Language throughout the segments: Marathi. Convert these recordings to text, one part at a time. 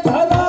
धरा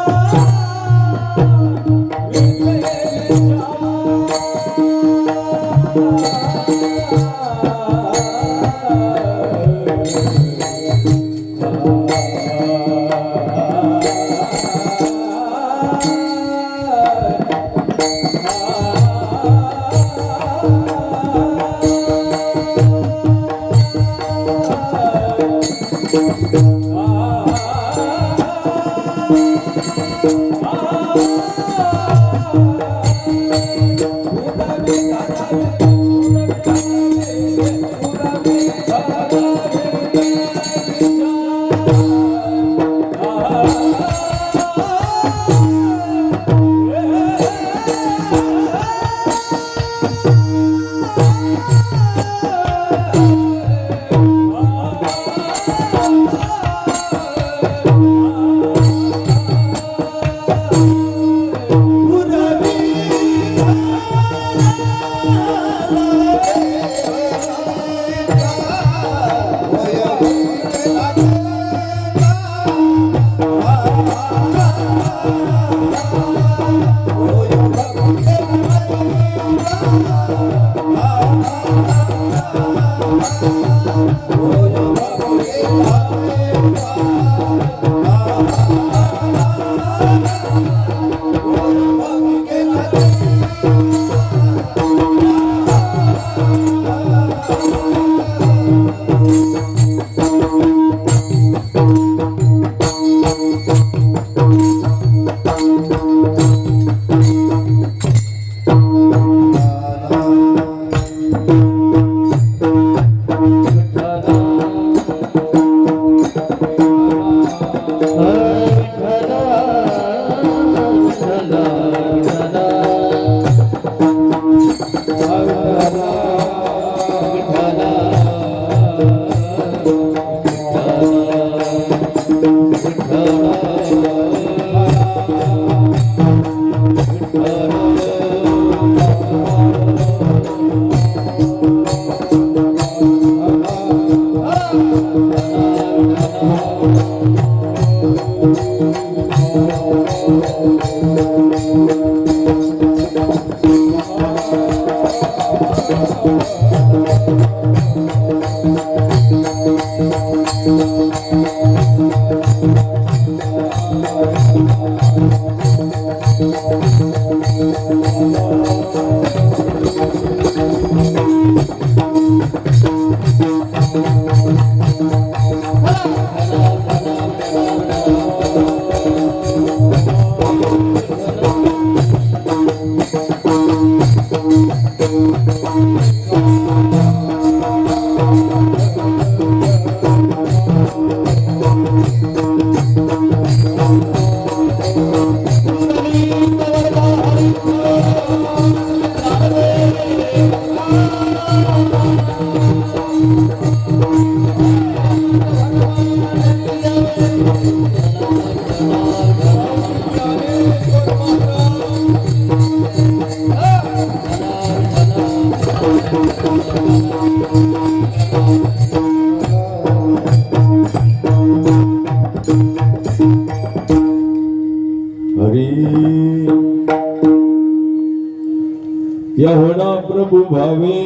यहोना प्रभु भावे,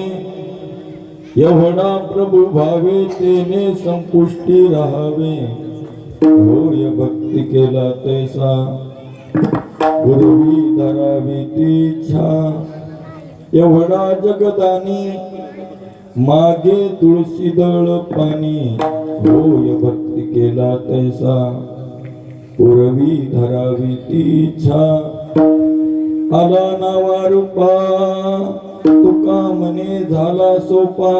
यहोना प्रभु भावे, तेने संपुष्टी राहावे। होय भक्ती केला तैसा, पूर्वी धरावी ती इच्छा। यहोना जगदानी, मागे तुळशी दळ पाणी। होय भक्ती केला तैसा, पूर्वी धरावी ती इच्छा। आला नावा रूपा, तुका मने झाला सोपा।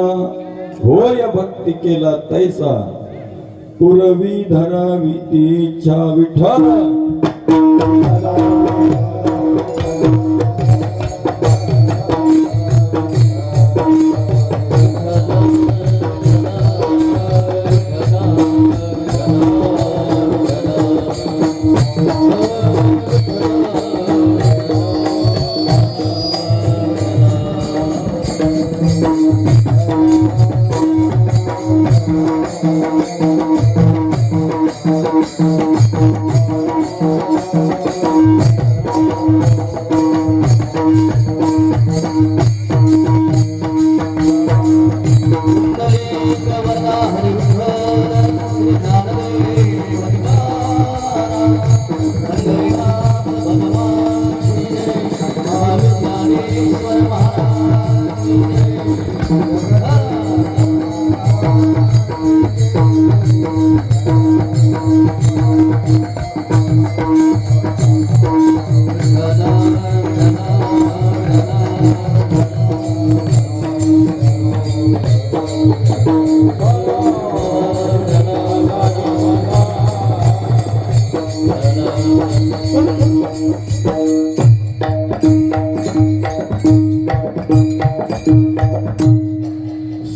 होय भक्ती केला तैसा, पूर्वी धरावी ती इच्छा। विठ्ठल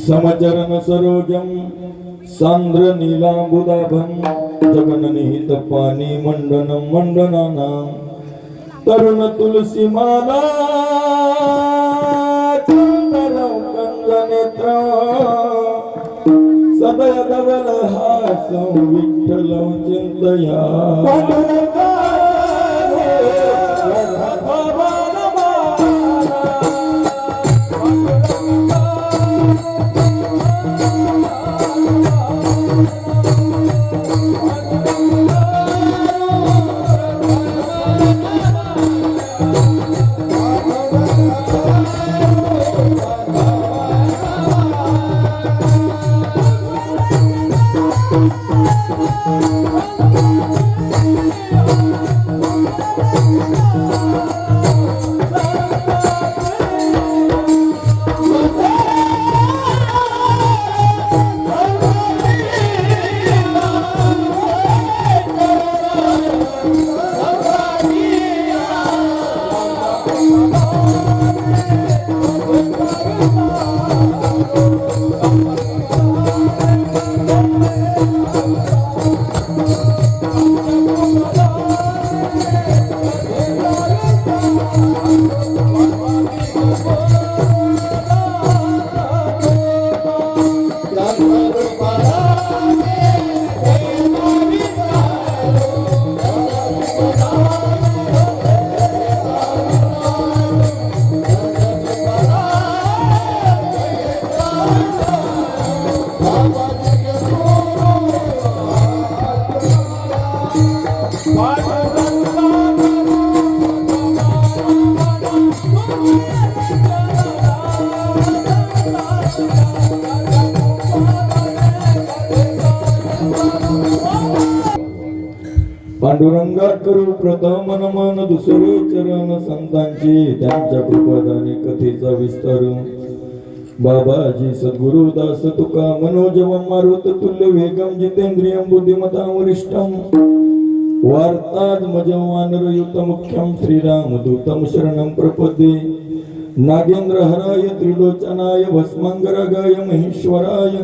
समचरण सरोजम सांद्र नीलांबुदाभं जगननिहित पाणी मंडनं मंडनानां तरुण तुलसी माला चंदनं कंजनेत्र सदय धवल हास विठ्ठलं चिंतया Thank you. पांडुरंगा करू प्रथम नमन दुसरे चरण संतांचे त्यांच्या कृपादाने कथेचा विस्तार बाबाजी सद्गुरु दास तुका मनोजवम मारुत तुल्य वेगम जितेंद्रियम बुद्धिमतां वरिष्ठम वार्तात्मजं वानरयुतं मुख्यं श्रीरामदूतं शरणं प्रपद्ये नागेंद्र हराय त्रिलोचनाय भस्मंगरागाय महेश्वराय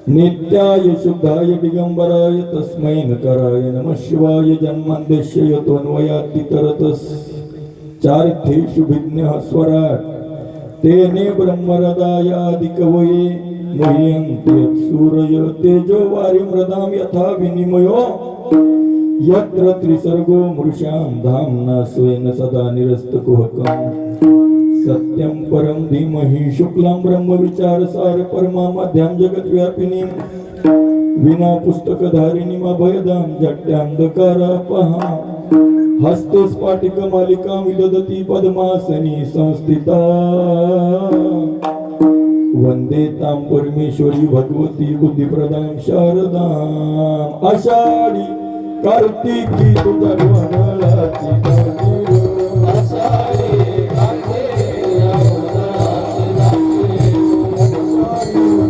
नित्याय शुद्धाय दिगंबराय तस्मै नकाराय नमः शिवाय जन्माद्यस्य त्वन्वयातितरतस् चारिथ्येषु विघ्नः स्वराट् तेने ब्रह्मरदायादिकवये मुह्यन्ति सूरय तेजो वारिमृदां यथा विनिमयो यत्र त्रिसर्गो मृषां धाम्ना स्वेन सदा निरस्तकुहकम् सत्यं परं धीमहि शुक्लां ब्रह्म विचारसार परमामध्यां जगद्व्यापिनीं विना पुस्तकधारिणीं अभयदां जट्यान्धकारापहां हस्ते स्फाटिकमालिकां विदधती पद्मासनी संस्थिता वंदे तां परमेश्वरी भगवती बुद्धिप्रदां शारदां आषाढी कार्तिकी तुझ्या डोंगराची दाटी आषाढी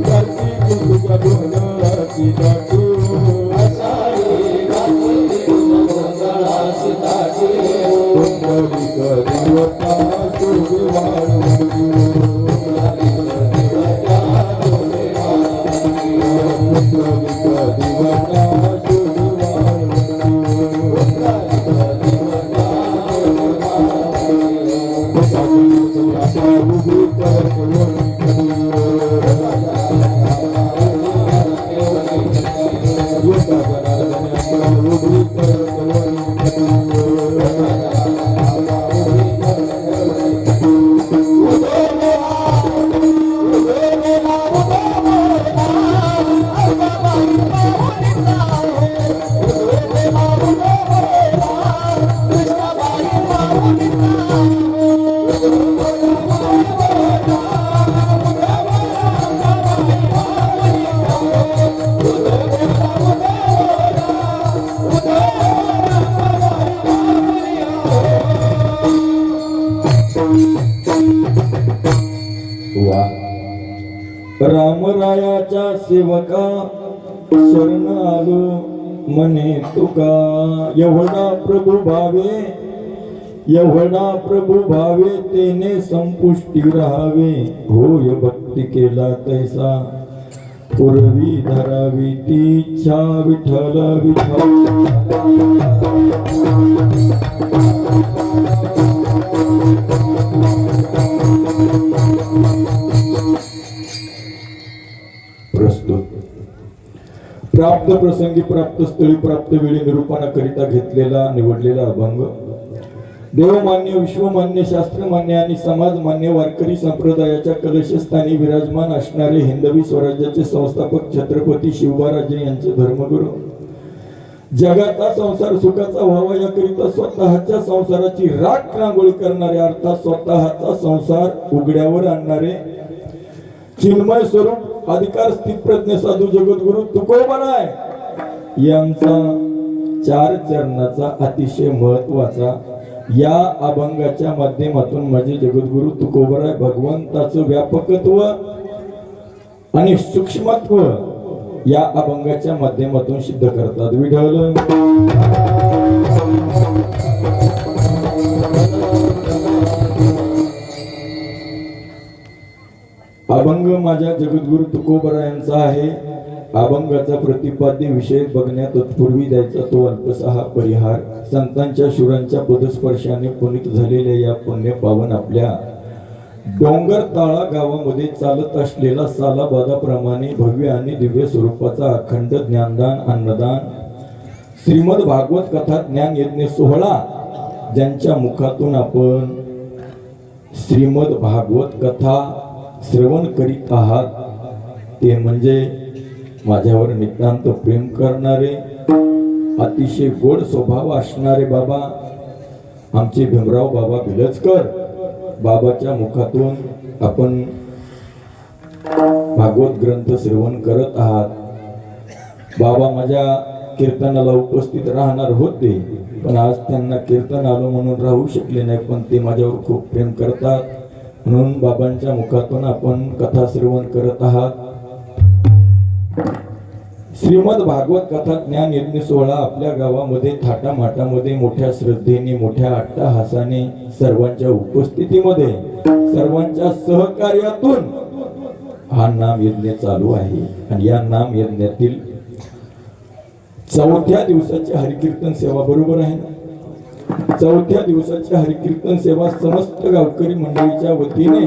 कार्तिकी तुझ्या डोंगराची दाटी रामरायाच्या सेवका शरण आलो मने तुका एवढा प्रभू भावे तेने संपुष्टी राहावे होय भक्ती केला तैसा पूर्वी धरावी ती इच्छा विठ्ठल प्रस्तुत प्राप्त प्रसंगी प्राप्त स्थळी प्राप्त वेळी निरूपणाकरिता घेतलेला निवडलेला अभंग देवमान्य विश्वमान्य शास्त्रमान्य आणि समाजमान्य वारकरी संप्रदायाच्या कलशस्थानी विराजमान असणारे हिंदवी स्वराज्याचे संस्थापक छत्रपती शिवबाराजे यांचे धर्मगुरू जगाचा संसार सुखाचा व्हावा याकरिता स्वतःच्या संसाराची राख रांगोळी करणारे अर्थात स्वतःचा संसार उघड्यावर आणणारे चिन्मय स्वरूप अधिकार स्थित प्रज्ञ साधू जगद्गुरु तुकोबाराय यांचा 4 चरणाचा अतिशय महत्वाचा या अभंगाच्या माध्यमातून माझे जगद्गुरु तुकोबाराय भगवंताचं व्यापकत्व आणि सूक्ष्मत्व या अभंगाच्या माध्यमातून सिद्ध करतात. विठ्ठल अभंग माझ्या जगद्गुरु तुकोबारायांचा आहे. अभंगाचा प्रतिपाद्य विषय बघण्यात तत्पूर्वी द्यायचा तो अल्पसा परिहार. संतांच्या शुरांच्या पदस्पर्शाने पुनीत झालेल्या या पुण्य पावन आपल्या डोंगर ताळा गावामध्ये चालत असलेला सालाबादाप्रमाणे भव्य आणि दिव्य स्वरूपाचा अखंड ज्ञानदान अन्नदान श्रीमद भागवत कथा ज्ञान यज्ञ सोहळा ज्यांच्या मुखातून आपण श्रीमद भागवत कथा श्रवण करीत आहात ते म्हणजे माझ्यावर नितांत प्रेम करणारे अतिशय गोड स्वभाव असणारे बाबा आमचे भीमराव बाबा बिलचकर. बाबाच्या मुखातून आपण भागवत ग्रंथ श्रवण करत आहात. बाबा माझ्या कीर्तनाला उपस्थित राहणार होते, पण आज त्यांना कीर्तन आलो म्हणून राहू शकले नाही, पण ते माझ्यावर खूप प्रेम करतात, म्हणून बाबांच्या मुखातून आपण कथा श्रवण करत आहात. श्रीमद भागवत कथा ज्ञान यज्ञ सोहळा आपल्या गावामध्ये थाटामाटामध्ये मोठ्या श्रद्धेने, मोठ्या अट्टहासाने, सर्वांच्या उपस्थितीमध्ये, सर्वांच्या सहकार्यातून हा नाम यज्ञ चालू आहे. आणि या नाम यज्ञातील 4थ्या दिवसाची हरिकीर्तन सेवा, बरोबर आहे ना? 4थ्या दिवसाची हरिकीर्तन सेवा समस्त गावकरी मंडळीच्या वतीने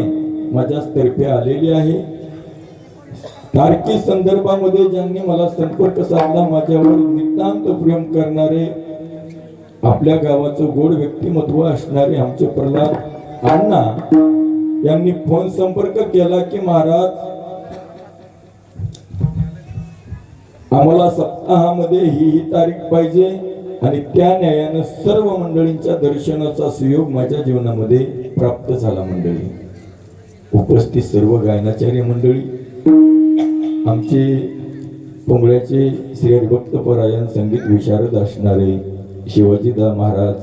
माझ्यातर्फे आलेली आहे. तारकी संदर्भामध्ये ज्यांनी मला संपर्क साधला, माझ्यावर नितांत प्रेम करणारे, आपल्या गावाचं गोड व्यक्तिमत्व असणारे आमचे प्रल्हाद अण्णा यांनी फोन संपर्क केला की महाराज, आम्हाला सप्ताहामध्ये ही तारीख पाहिजे. आणि त्या न्यायानं सर्व मंडळींच्या दर्शनाचा सुयोग माझ्या जीवनामध्ये प्राप्त झाला. मंडळी उपस्थित सर्व गायनाचार्य मंडळी, आमचे पोंगळ्याचे श्री हरिभक्त परायण संगीत विशारद असणारे शिवाजीदा महाराज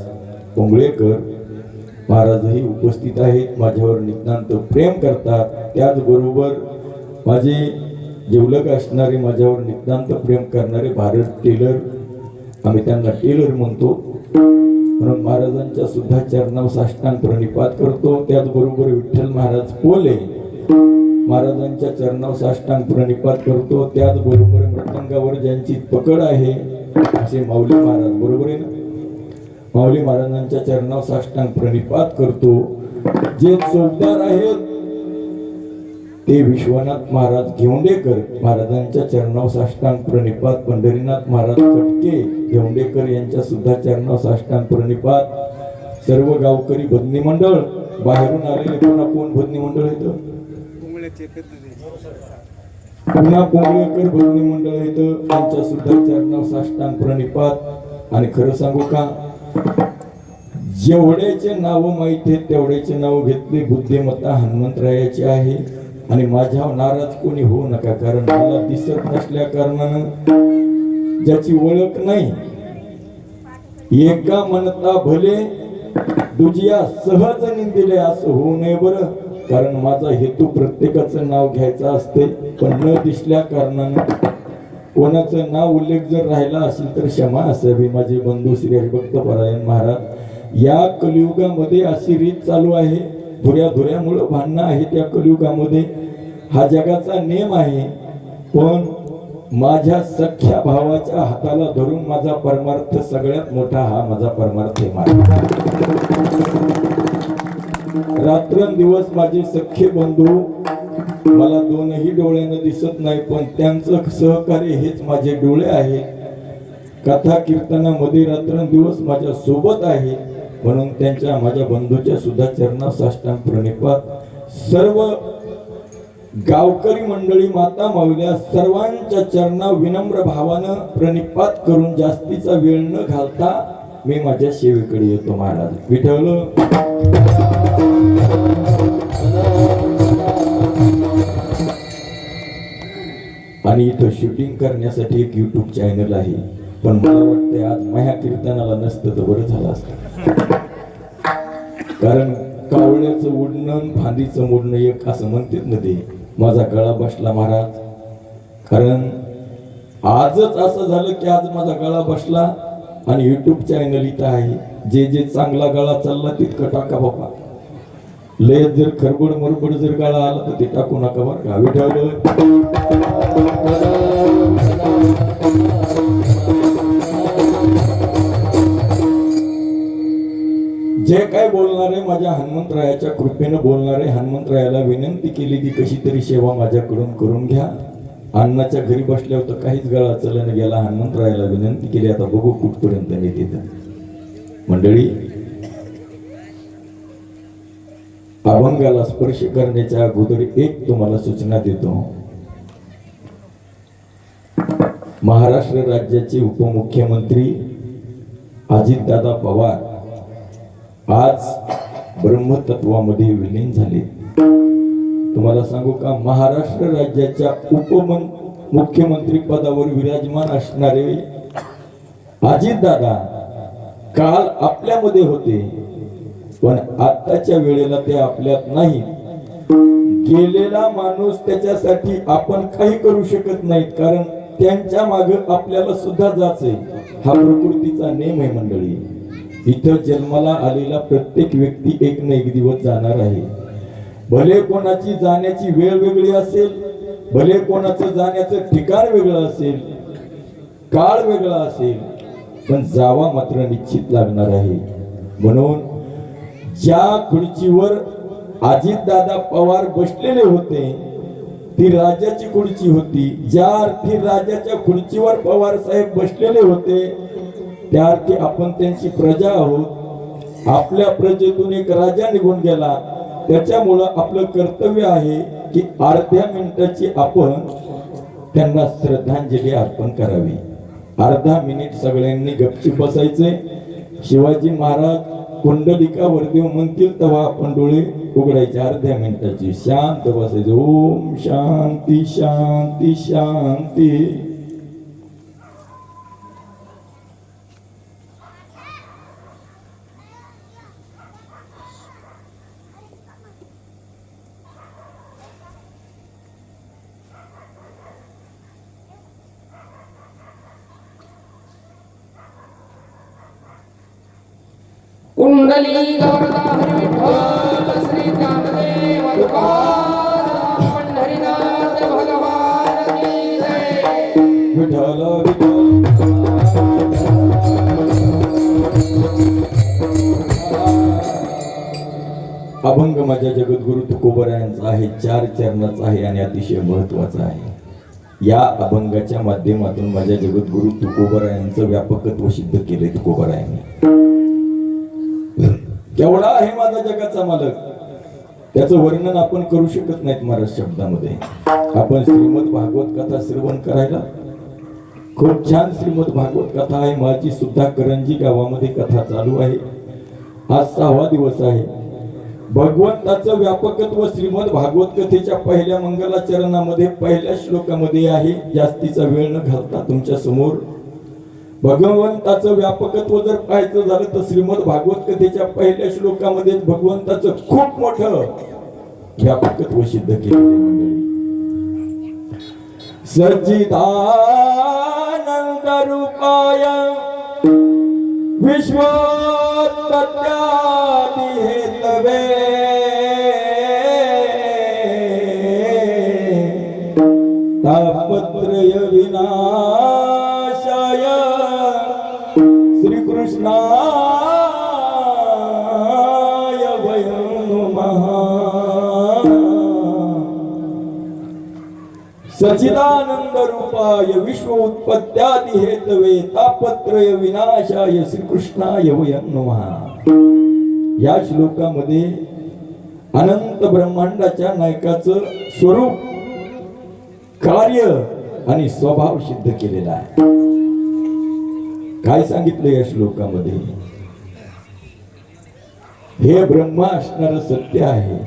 पोंगळेकर महाराजही उपस्थित आहेत, माझ्यावर नितांत प्रेम करतात. त्याचबरोबर माझे जेवलग असणारे, माझ्यावर नितांत प्रेम करणारे भारत टेलर, आम्ही त्यांना टेलर म्हणतो, म्हणून महाराजांच्या सुद्धा चरणावर साष्टांग प्रणिपात करतो. त्याचबरोबर विठ्ठल महाराज पोले महाराजांच्या चरणावर साष्टांग प्रणिपात करतो. त्याचबरोबर मृदंगावर ज्यांची पकड आहे असे माऊली महाराज, बरोबर आहे ना, माऊली महाराजांच्या चरणावर साष्टांग प्रणिपात करतो. जे चौकदार आहेत ते विश्वनाथ महाराज घेवंडेकर महाराजांच्या चरणावर साष्टांग प्रणिपात, पंढरीनाथ महाराज कटके घेवंडेकर यांच्या सुद्धा चरणावर साष्टांग प्रणिपात. सर्व गावकरी भजनी मंडळ, बाहेरून आलेले कोण भजनी मंडळ येतं, पुन्हा पोंगळेकर भजनी मंडळ येतं, त्यांच्या सुद्धा चरणावर साष्टांग प्रणिपात. आणि खरं सांगू का, जेवढ्याचे नाव माहिती आहेत तेवढ्याचे नाव घेतले बुद्धिमत्ता हनुमंतरायाची आहे. आणि माझ्यावर नाराज कोणी होऊ नका, कारण मला दिसत नसल्या कारणानं, ज्याची ओळख नाही, एका म्हणता भले दुजिया सहज निंदिले असं होऊ नये बरं. कारण माझा हेतू प्रत्येकाचं नाव घ्यायचं असते, पण न दिसल्या कारणानं कोणाचं नाव उल्लेख जर राहिला असेल तर क्षमा असावी. माझे बंधू श्री हरिभक्त परायण महाराज, या कलियुगामध्ये अशी रीत चालू आहे, धुऱ्यामुळं भांडणं आहे त्या कलियुगामध्ये, हा जगाचा नियम आहे. पण माझ्या सख्या भावाच्या हाताला धरून माझा परमार्थ सगळ्यात मोठा हा माझा परमार्थ आहे. रात्रंदिवस माझे सख्खे बंधू मला दोनही डोळ्यानं दिसत नाही, पण त्यांचं सहकार्य हेच माझे डोळे आहेत. कथा कीर्तनामध्ये रात्रंदिवस माझ्या सोबत आहे, म्हणून त्यांच्या माझ्या बंधूच्या सुद्धा चरणावर साष्टांग प्रणिपात. सर्व गावकरी मंडळी, माता माऊल्या सर्वांच्या चरणावर विनम्र भावानं प्रणिपात करून जास्तीचा वेळ न घालता मी माझ्या सेवेकडे येतो. महाराज विठ्ठल. आणि इथं शूटिंग करण्यासाठी एक YouTube चॅनल आहे, पण मला वाटतं आज माझ्या कीर्तनाला नसतं तर बरं झालं असतं. कारण कावळ्याचं उडणं फांदीचं मोडणं एक असं म्हणतात ना, ते माझा गळा बसला महाराज. कारण आजच असं झालं की आज माझा गळा बसला आणि YouTube चॅनल इथं आहे. जे चांगला गळा चालला तितकं टाका बाबा, लय जर खरबड मरबड जर गळा आला तर ते टाकू नका बरं का. विठ्ठल. जे काय बोलणारे माझ्या हनुमंतरायाच्या कृपेनं बोलणारे, हनुमंतरायाला विनंती केली की कशी तरी सेवा माझ्याकडून करून घ्या. अण्णाच्या घरी बसल्यावर तर काहीच गळा चलन गेला, हनुमंतरायाला विनंती केली, आता बघू कुठपर्यंत नेते. मंडळी, अभंगाला स्पर्श करण्याच्या अगोदर एक तुम्हाला सूचना देतो. महाराष्ट्र राज्याचे उपमुख्यमंत्री अजितदादा पवार आज ब्रह्मतत्वामध्ये विलीन झाले. तुम्हाला सांगू का, महाराष्ट्र राज्याच्या मुख्यमंत्री पदावर विराजमान असणारे अजितदादा काल आपल्यामध्ये होते, पण आत्ताच्या वेळेला ते आपल्यात नाही. गेलेला माणूस त्याच्यासाठी आपण काही करू शकत नाहीत, कारण त्यांच्या मागे आपल्याला सुद्धा जायचंय. हा प्रकृतीचा नेम आहे मंडळी. इथं जन्माला आलेला प्रत्येक व्यक्ती एक ना एक दिवस जाणार आहे. भले कोणाची जाण्याची वेळ वेगळी असेल, भले कोणाचं जाण्याचं ठिकाण वेगळं असेल, काळ वेगळा असेल, पण जावा मात्र निश्चित लागणार आहे. म्हणून ज्या खुर्चीवर अजितदादा पवार बसलेले होते ती राजाची खुर्ची होती. ज्या अर्थी राजाच्या खुर्चीवर पवार साहेब बसलेले होते त्या अर्थी आपण त्यांची प्रजा आहोत. आपल्या प्रजेतून एक राजा निघून गेला, त्याच्यामुळं आपलं कर्तव्य आहे की अर्ध्या मिनिटाची आपण त्यांना श्रद्धांजली अर्पण करावी. अर्धा मिनिट सगळ्यांनी गपचूप बसायचे. शिवाजी महाराज कुंडलिका वरदेव म्हणतील तेव्हा आपण डोळे उघडायचे. अर्ध्या मिनिटाची शांत बसायचे. ओम शांती शांती शांती. कुंडली गौरदा हरी विठ्ठल श्री ज्ञानदेव तुकाराम पंढरीनाथ भगवान की जय. विठ्ठल अभंग माझ्या जगद्गुरु तुकोबरायांचा आहे. 4 चरणाचा आहे आणि अतिशय महत्वाचा आहे. या अभंगाच्या माध्यमातून माझ्या जगद्गुरु तुकोबरायांचं व्यापकत्व सिद्ध केले. तुकोबरायांनी केवढा आहे माझा जगाचा मालक, त्याचं वर्णन आपण करू शकत नाहीत महाराज शब्दामध्ये. आपण श्रीमद भागवत कथा श्रवण करायला खूप छान श्रीमद भागवत कथा आहे. माझी सुद्धा करंजी गावामध्ये कथा चालू आहे. आज 6वा दिवस आहे. भगवंताचं व्यापकत्व श्रीमद भागवत कथेच्या पहिल्या मंगलाचरणामध्ये पहिल्या श्लोकामध्ये आहे. जास्तीचा वेळ न घालता तुमच्या समोर भगवंताचं व्यापकत्व जर पाहायचं झालं तर श्रीमद भागवत कथेच्या पहिल्या श्लोकामध्ये भगवंताचं खूप मोठं व्यापकत्व सिद्ध केलेलं आहे मंडळी. सच्चिदानंद रूपाय विश्वोत्पत्त्यादि हेतवे तापत्रय विनाशाय श्रीकृष्णाय वयं नमः. सच्चिदानंद रूपाय विश्व उत्पत्त्यादि हेतवे तापत्रय विनाशाय श्रीकृष्णाय वयं नमः. या श्लोकामध्ये अनंत ब्रह्मांडाच्या नायकाचं स्वरूप, कार्य आणि स्वभाव सिद्ध केलेला आहे. काय सांगितलं या श्लोकामध्ये? हे ब्रह्मा असणार सत्य आहे,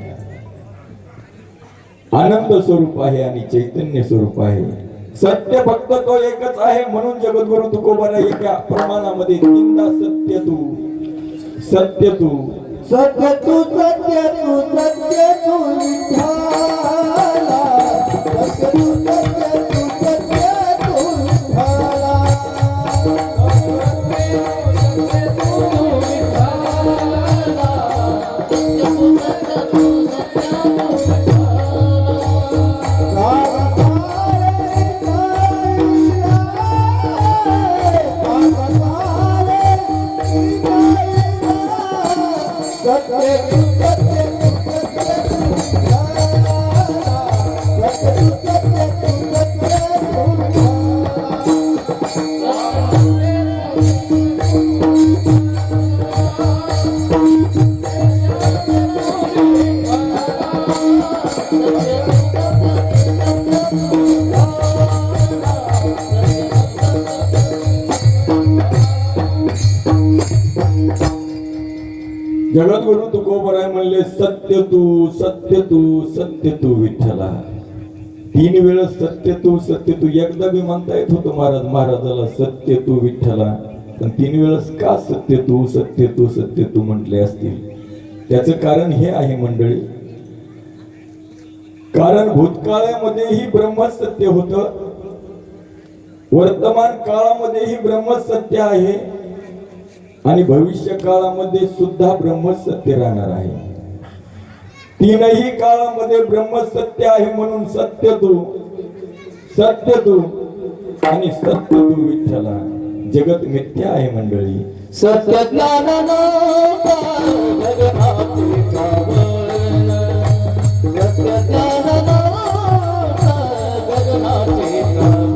आनंद स्वरूप आहे आणि चैतन्य स्वरूप आहे. सत्य फक्त तो एकच आहे. म्हणून जगद्गुरु तुकोबाला एका प्रमाणामध्ये 3दा सत्य तू सत्य तू सत्य तू सत्य तू सत्य तू विठ्ठला. सत्य तू सत्य तू सत्य तू विठ्ठला. जगद्गुरु तुकोबराय म्हणले सत्य तू सत्य तू सत्य तू विठ्ठला. 3 वेळा सत्य तू. एकदा बी म्हणता येत होतं महाराजाला सत्य तू विठ्ठला. पण 3 वेळेस का सत्य तू सत्य तू सत्य तू म्हटले असतील? त्याचं कारण हे आहे मंडळी, कारण भूतकाळामध्येही ब्रह्मच सत्य होतं, वर्तमान काळामध्येही ब्रह्मच सत्य आहे आणि भविष्य काळामध्ये सुद्धा ब्रह्मच सत्य राहणार आहे. तीनही काळामध्ये ब्रह्मच सत्य आहे. म्हणून सत्य तू आणि सत्य तू विठ्ठला. जगत मिथ्या आहे मंडळी. सत्य ज्ञान नव्हता जगनाचे कावरण. सत्य ज्ञान नव्हता जगनाचे कावरण.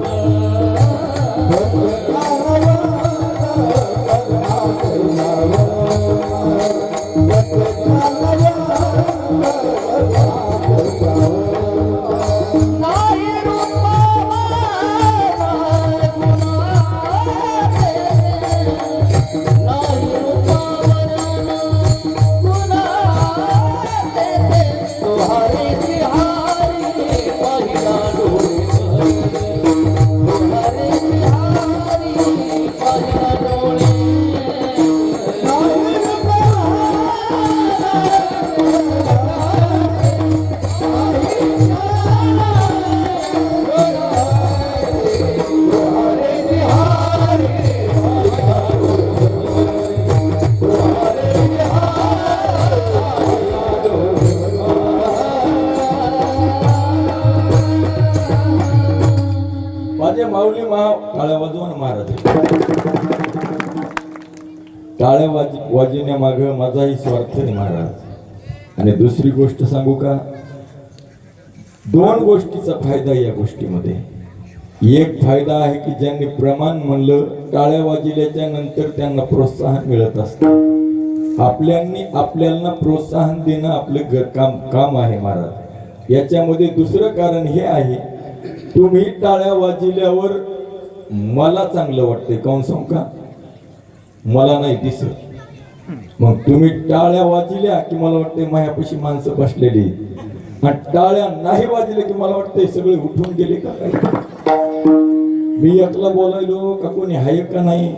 माझे माऊली टाळ्या वाजवून महाराज. टाळ्या वाजवण्यामाग माझाही स्वार्थ आहे महाराज. आणि दुसरी गोष्ट सांगू का, 2 गोष्टीचा फायदा या गोष्टीमध्ये. एक फायदा आहे की ज्यांनी प्रमाण म्हणलं, टाळ्या वाजवल्याच्या नंतर त्यांना प्रोत्साहन मिळत असतं. आपल्याला प्रोत्साहन देणं आपलं काम आहे महाराज. याच्यामध्ये दुसरं कारण हे आहे, तुम्ही टाळ्या वाजवल्यावर मला चांगलं वाटतंय. काऊन सांगू का, मला नाही दिसत. मग तुम्ही टाळ्या वाजवल्या की मला वाटतंय मायापाशी माणसं बसलेली, आणि टाळ्या नाही वाजल्या की मला वाटतंय सगळे उठून गेले का काय, मी एकला बोलायलो का कोणी आहे का नाही.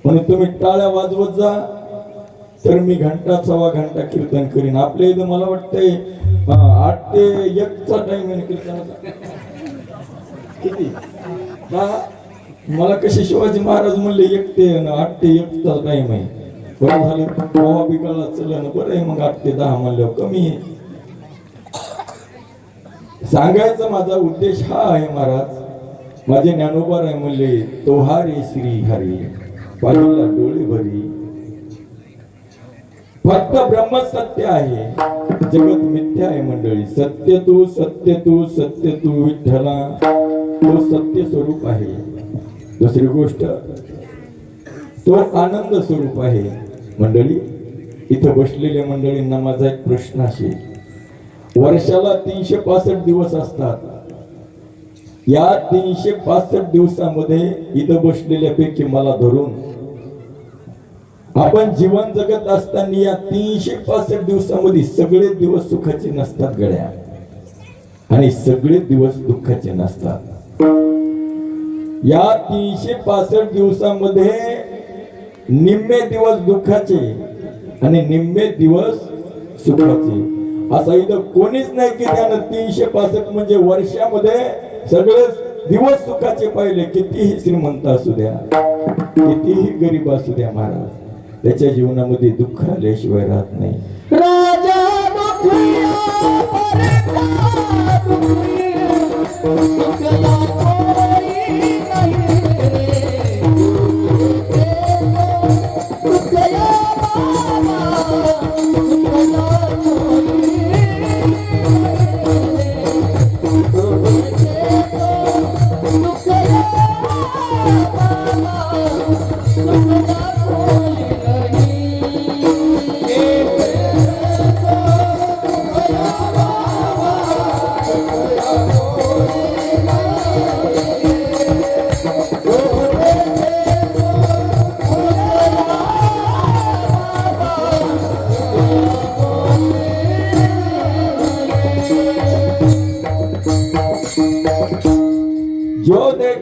म्हणून तुम्ही टाळ्या वाजवत जा, तर मी घंटा 1.25 घंटा कीर्तन करीन. आपल्या इथं मला वाटतंय 8 ते 1चा टाइम आहे कीर्तनाचा. किती मला कसे शिवाजी महाराज म्हणले 1 ते 8 ते 1चा टाइम आहे. बरं झालं पोहा बिकाळा चलन, बरं आहे. मग 8 ते 10 म्हणल्यावर कमी आहे. सांगायचा माझा उद्देश हा आहे महाराज. माझे ज्ञानोबा राय म्हणले, तोहारे श्री हरी पाहिला डोळे भरी. फक्त ब्रह्म सत्य आहे, जगत मिथ्या आहे मंडळी. सत्य तू सत्य तू सत्य तू विठ्ठला, तो सत्य स्वरूप आहे. दुसरी गोष्ट, तो आनंद स्वरूप आहे मंडळी. इथं बसलेल्या मंडळींना माझा एक प्रश्न असेल, वर्षाला 365 दिवस असतात. या 365 दिवसामध्ये इथं बसलेल्यापैकी मला धरून आपण जीवन जगत असताना या 365 दिवसामध्ये सगळे दिवस सुखाचे नसतात गड्या, आणि सगळे दिवस दुःखाचे नसतात. या 365 दिवसामध्ये निम्मे दिवस दुःखाचे आणि निम्मे दिवस सुखाचे. असं इथं कोणीच नाही की त्यानं 365 म्हणजे वर्षामध्ये सगळे दिवस सुखाचे पाहिले. कितीही श्रीमंत असू द्या, कितीही गरीब असू द्या महाराज, त्याच्या जीवनामध्ये दुःख आल्याशिवाय राहत नाही. राजा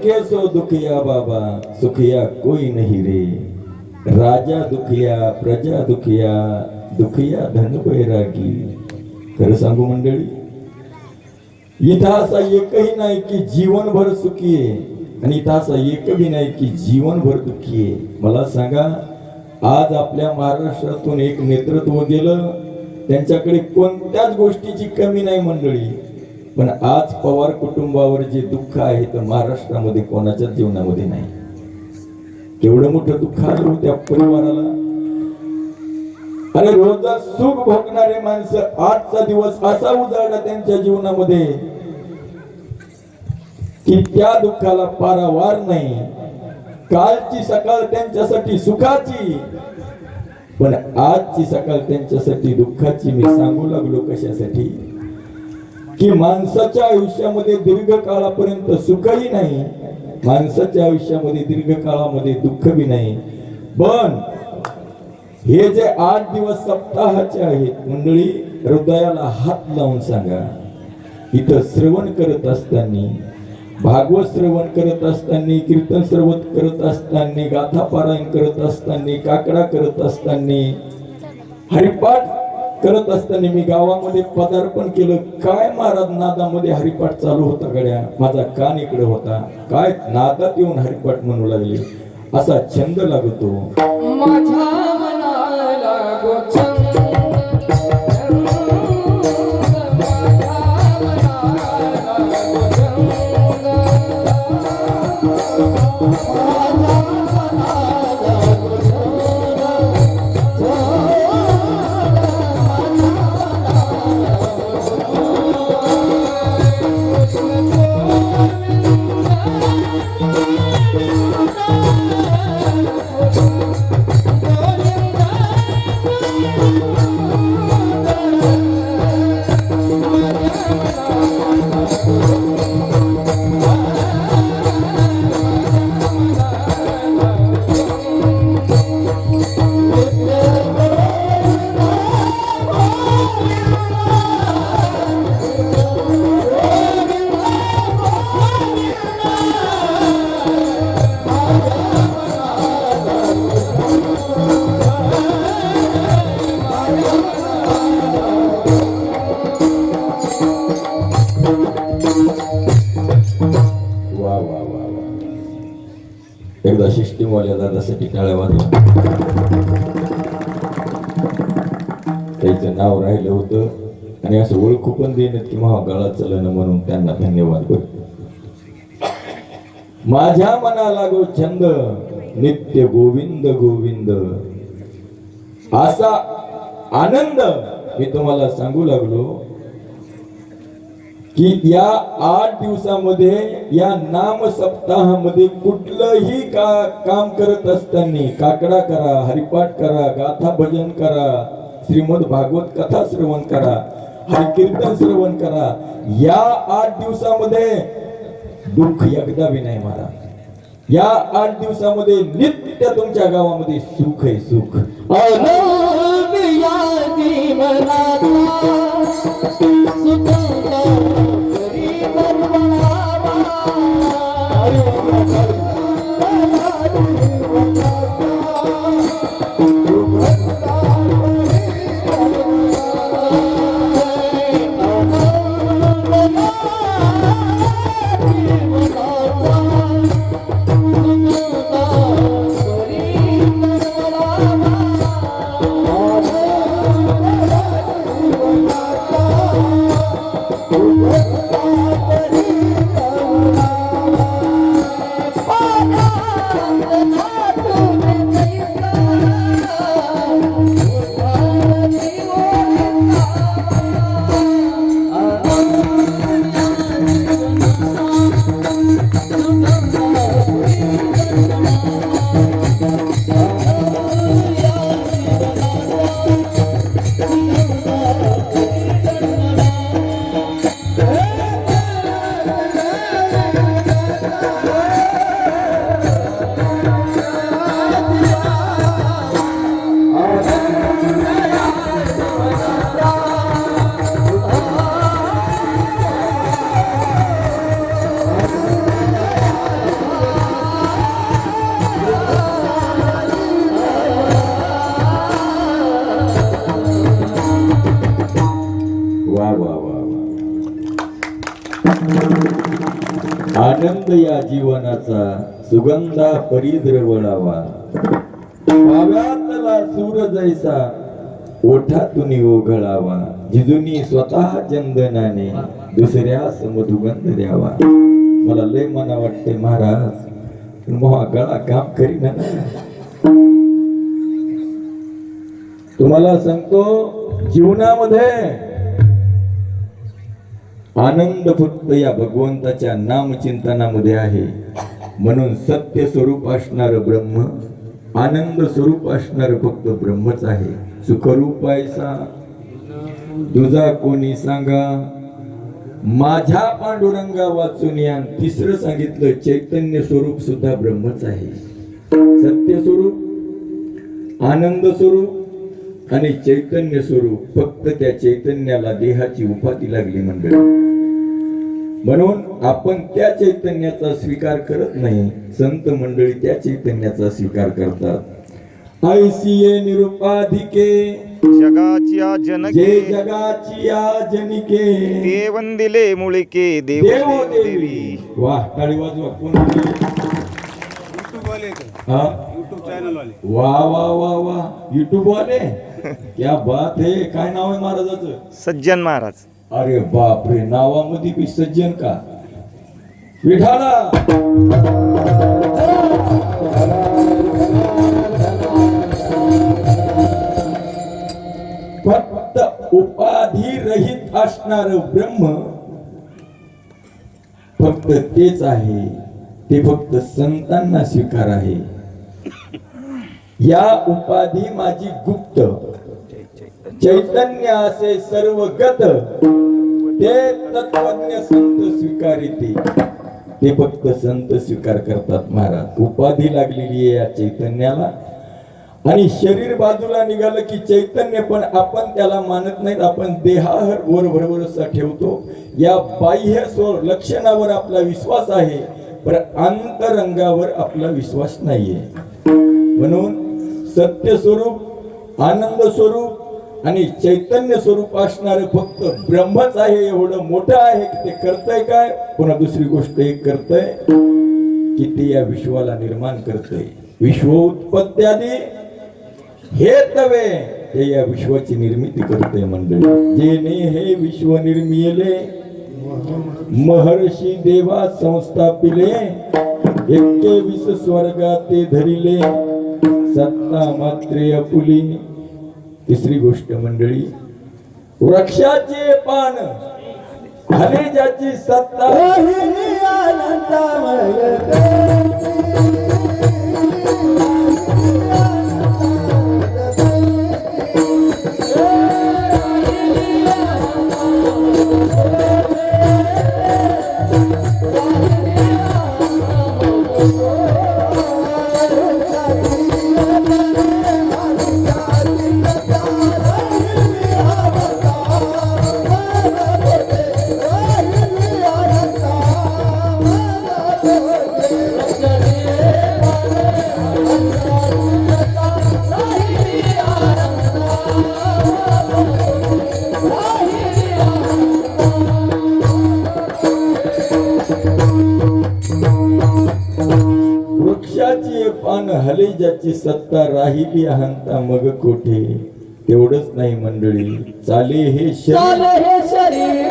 सखे सो दुखिया बाबा सुखिया कोई नहीं रे, राजा दुखिया प्रजा दुखिया दुखिया धन बैरागी. खरं सांगू मंडळी, इथं असा एकही नाही की जीवनभर सुखी आहे आणि इथं असा एकही नाही की जीवनभर दुःखी आहे. मला सांगा, आज आपल्या महाराष्ट्रातून एक नेतृत्व गेलं, त्यांच्याकडे कोणत्याच गोष्टीची कमी नाही मंडळी. पण आज पवार कुटुंबावर जे दुःख आहे तर महाराष्ट्रामध्ये कोणाच्याच जीवनामध्ये नाही. केवढं मोठं दुःख आलं त्या परिवाराला. अरे रोजच सुख भोगणारे माणसं आजचा दिवस असा उजाडला त्यांच्या जीवनामध्ये की त्या दुःखाला पारावार नाही. कालची सकाळ त्यांच्यासाठी सुखाची, पण आजची सकाळ त्यांच्यासाठी दुःखाची. मी सांगू लागलो कशासाठी, की माणसाच्या आयुष्यामध्ये दीर्घ काळापर्यंत सुखही नाही, माणसाच्या आयुष्यामध्ये दीर्घ काळामध्ये दुःख बी नाही. पण हे जे 8 दिवस सप्ताहाचे आहेत मंडळी, हृदयाला हात लावून सांगा, इथं श्रवण करत असताना, भागवत श्रवण करत असताना, कीर्तन श्रवण करत असताना, गाथा पारायण करत असताना, काकडा करत असताना, हरिपाठ करत असताना मी गावामध्ये पदार्पण केलं. काय महाराज नादामध्ये हरिपाठ चालू होता गड्या, माझा कान इकडे होता, काय नादात येऊन हरिपाठ म्हणू लागले, असा छंद लागतो. माझ्या मनाला गो छंद, माझ्या मनाला गो छंद. वा वा वा वा. एकदा सिस्टीमवाल्या दादासाठी टाळ्या वाजवा. त्याचं नाव राहिलं होतं आणि असं ओळखू पण देण्यात की महागळा चलन म्हणून त्यांना धन्यवाद करतो. माझ्या मनाला गो छंद नित्य गोविंद गोविंद, असा आनंद मी तुम्हाला सांगू लागलो की या 8 दिवसामध्ये, या नाम सप्ताहामध्ये कुठलंही काम करत असताना काकडा करा, हरिपाठ करा, गाथा भजन करा, श्रीमद भागवत कथा श्रवण करा, हरिकीर्तन श्रवण करा. या 8 दिवसामध्ये दुःख एकदा बी नाही मारा. या 8 दिवसामध्ये नित्य तुमच्या गावामध्ये सुख आहे, सुख. आनंद या जीवनाचा सुगंधा परिद्रवळावा, पाव्यातला सूर जैसा ओठातून ओघळावा, जिजुनी स्वतः चंदनाने दुसऱ्यास मधुगंध द्यावा. मला लय मना वाटते महाराज, पण मोहा गळा काम करीना. तुम्हाला सांगतो जीवनामध्ये आनंद फक्त या भगवंताच्या नामचिंतनामध्ये आहे. म्हणून सत्य स्वरूप असणार ब्रह्म, आनंद स्वरूप असणार फक्त ब्रह्मच आहे. सुखरूप ऐसा तुझा कोणी सांगा, माझ्या पांडुरंगा वाचून या. तिसरं सांगितलं चैतन्य स्वरूप सुद्धा ब्रह्मच आहे. सत्य स्वरूप, आनंद स्वरूप आणि चैतन्य स्वरूप. फक्त त्या चैतन्याला देहाची उपाधी लागली मंडळी. म्हणून आपण त्या चैतन्याचा स्वीकार करत नाही, संत मंडळी त्या चैतन्याचा स्वीकार करतात. ऐसिये निरुपाधिके जगाच्या जनके जे जगाची या जनिके, ते वंदिले मुळिके देव देव देवी. देवी. वाह, टाळी वाजवा. कोण हा? वा वा वा वा, युट्यूब वाले क्या बात है. काय नाव आहे महाराजाचं? सज्जन महाराज. अरे बाप रे, नावामध्ये बी सज्जन का? विठाला फक्त उपाधी रहित असणार ब्रह्म फक्त तेच आहे. ते फक्त संतांना स्वीकार आहे. या उपाधी माझी गुप्त, चैतन्य असे सर्वगत, ते तत्वज्ञ संत स्वीकारिते. ते फक्त संत स्वीकार करतात महाराज. उपाधी लागलेली आहे या चैतन्याला, आणि शरीर बाजूला निघालं की चैतन्य, पण आपण त्याला मानत नाहीत. आपण देहावर बरोबरसा ठेवतो. या बाह्य लक्षणावर आपला विश्वास आहे, पण अंतरंगावर आपला विश्वास नाहीये. म्हणून सत्य स्वरूप, आनंद स्वरूप आणि चैतन्य स्वरूप असणारे फक्त ब्रह्मच आहे. एवढं मोठं आहे की ते करतंय काय? पुन्हा दुसरी गोष्ट एक करतंय की ते या विश्वाला निर्माण करतंय. विश्व उत्पत्त्यादी हे तवे, ते या विश्वाची निर्मिती करतंय मंडळी. जेने हे विश्व निर्मिले, महर्षी देवा संस्थापिले, 21 स्वर्गा ते धरिले, सत्ता मात्रे अपुली. तिसरी गोष्ट मंडळी, वृक्षाचे पान हले ज्याची सत्ता, वृक्षाची पान हले ज्याची सत्ता, राहिली अहंता मग कोठे. तेवढंच नाही मंडळी, चाले हे शरीर,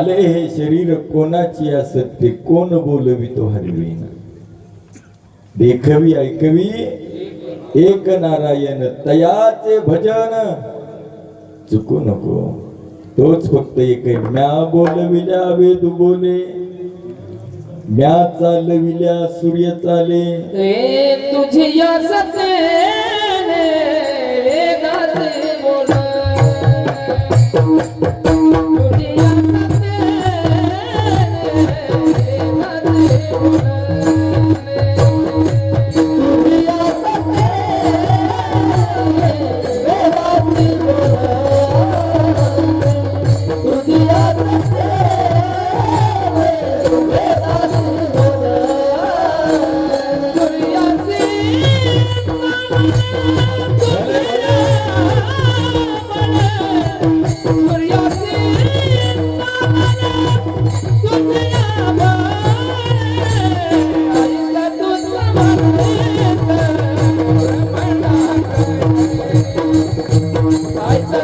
झाले हे शरीर कोणाची असते कोण बोलवी तो हरवीन देखवी ऐकवी एक नारायण तयाचे भजन चुकू नको तोच फक्त एक आहे म्या बोलविल्या वेद बोले म्या चालविल्या सूर्य चाले ए तुझी या सत्तेने वेदाचे बोल तुझी या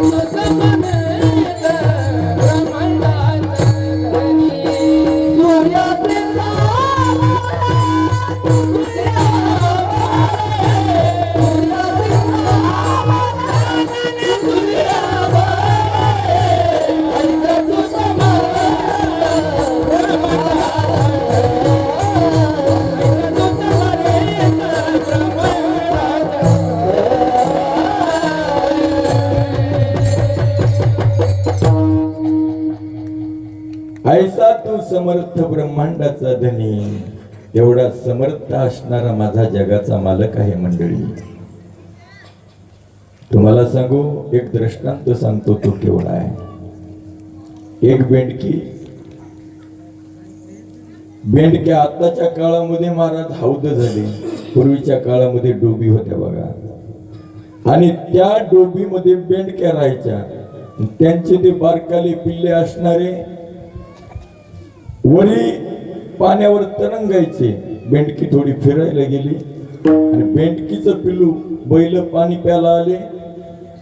सत्तेने वेदाचे बोल ऐसा तू समर्थ ब्रह्मांडाचा धनी एवढा समर्थ असणारा माझा जगाचा मालक आहे मंडळी तुम्हाला सांगू एक दृष्टांत सांगतो तो केवढा आहे एक बेंडक्या आताच्या काळामध्ये महाराज हौद झाले पूर्वीच्या काळामध्ये डोबी होत्या बघा आणि त्या डोबीमध्ये बेंडक्या राहायच्या त्यांचे ते बारकाले पिल्ले असणारे वरी पाण्यावर तरंगायचे बेंडकी थोडी फिरायला गेली आणि बेंडकीचं पिल्लू बैल पाणी प्यायला आले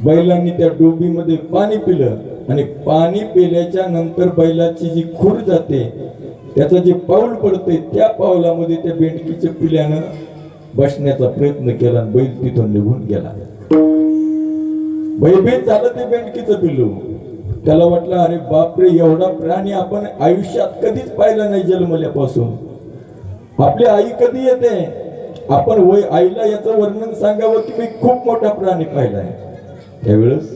बैलांनी त्या डोबीमध्ये पाणी पिलं आणि पाणी पिल्याच्या नंतर बैलाची जी खूर जाते त्याचं जे पाऊल पडते त्या पावलामध्ये त्या बेंडकीच्या पिल्यानं बसण्याचा प्रयत्न केला आणि बैल तिथून निघून गेला भयभीत झालं ते बेंडकीचं पिल्लू त्याला वाटलं अरे बापरे एवढा प्राणी आपण आयुष्यात कधीच पाहिला नाही जन्मल्यापासून आपली आई कधी येते आपण वय आईला याचं वर्णन सांगावं की मी खूप मोठा प्राणी पाहिलाय त्यावेळेस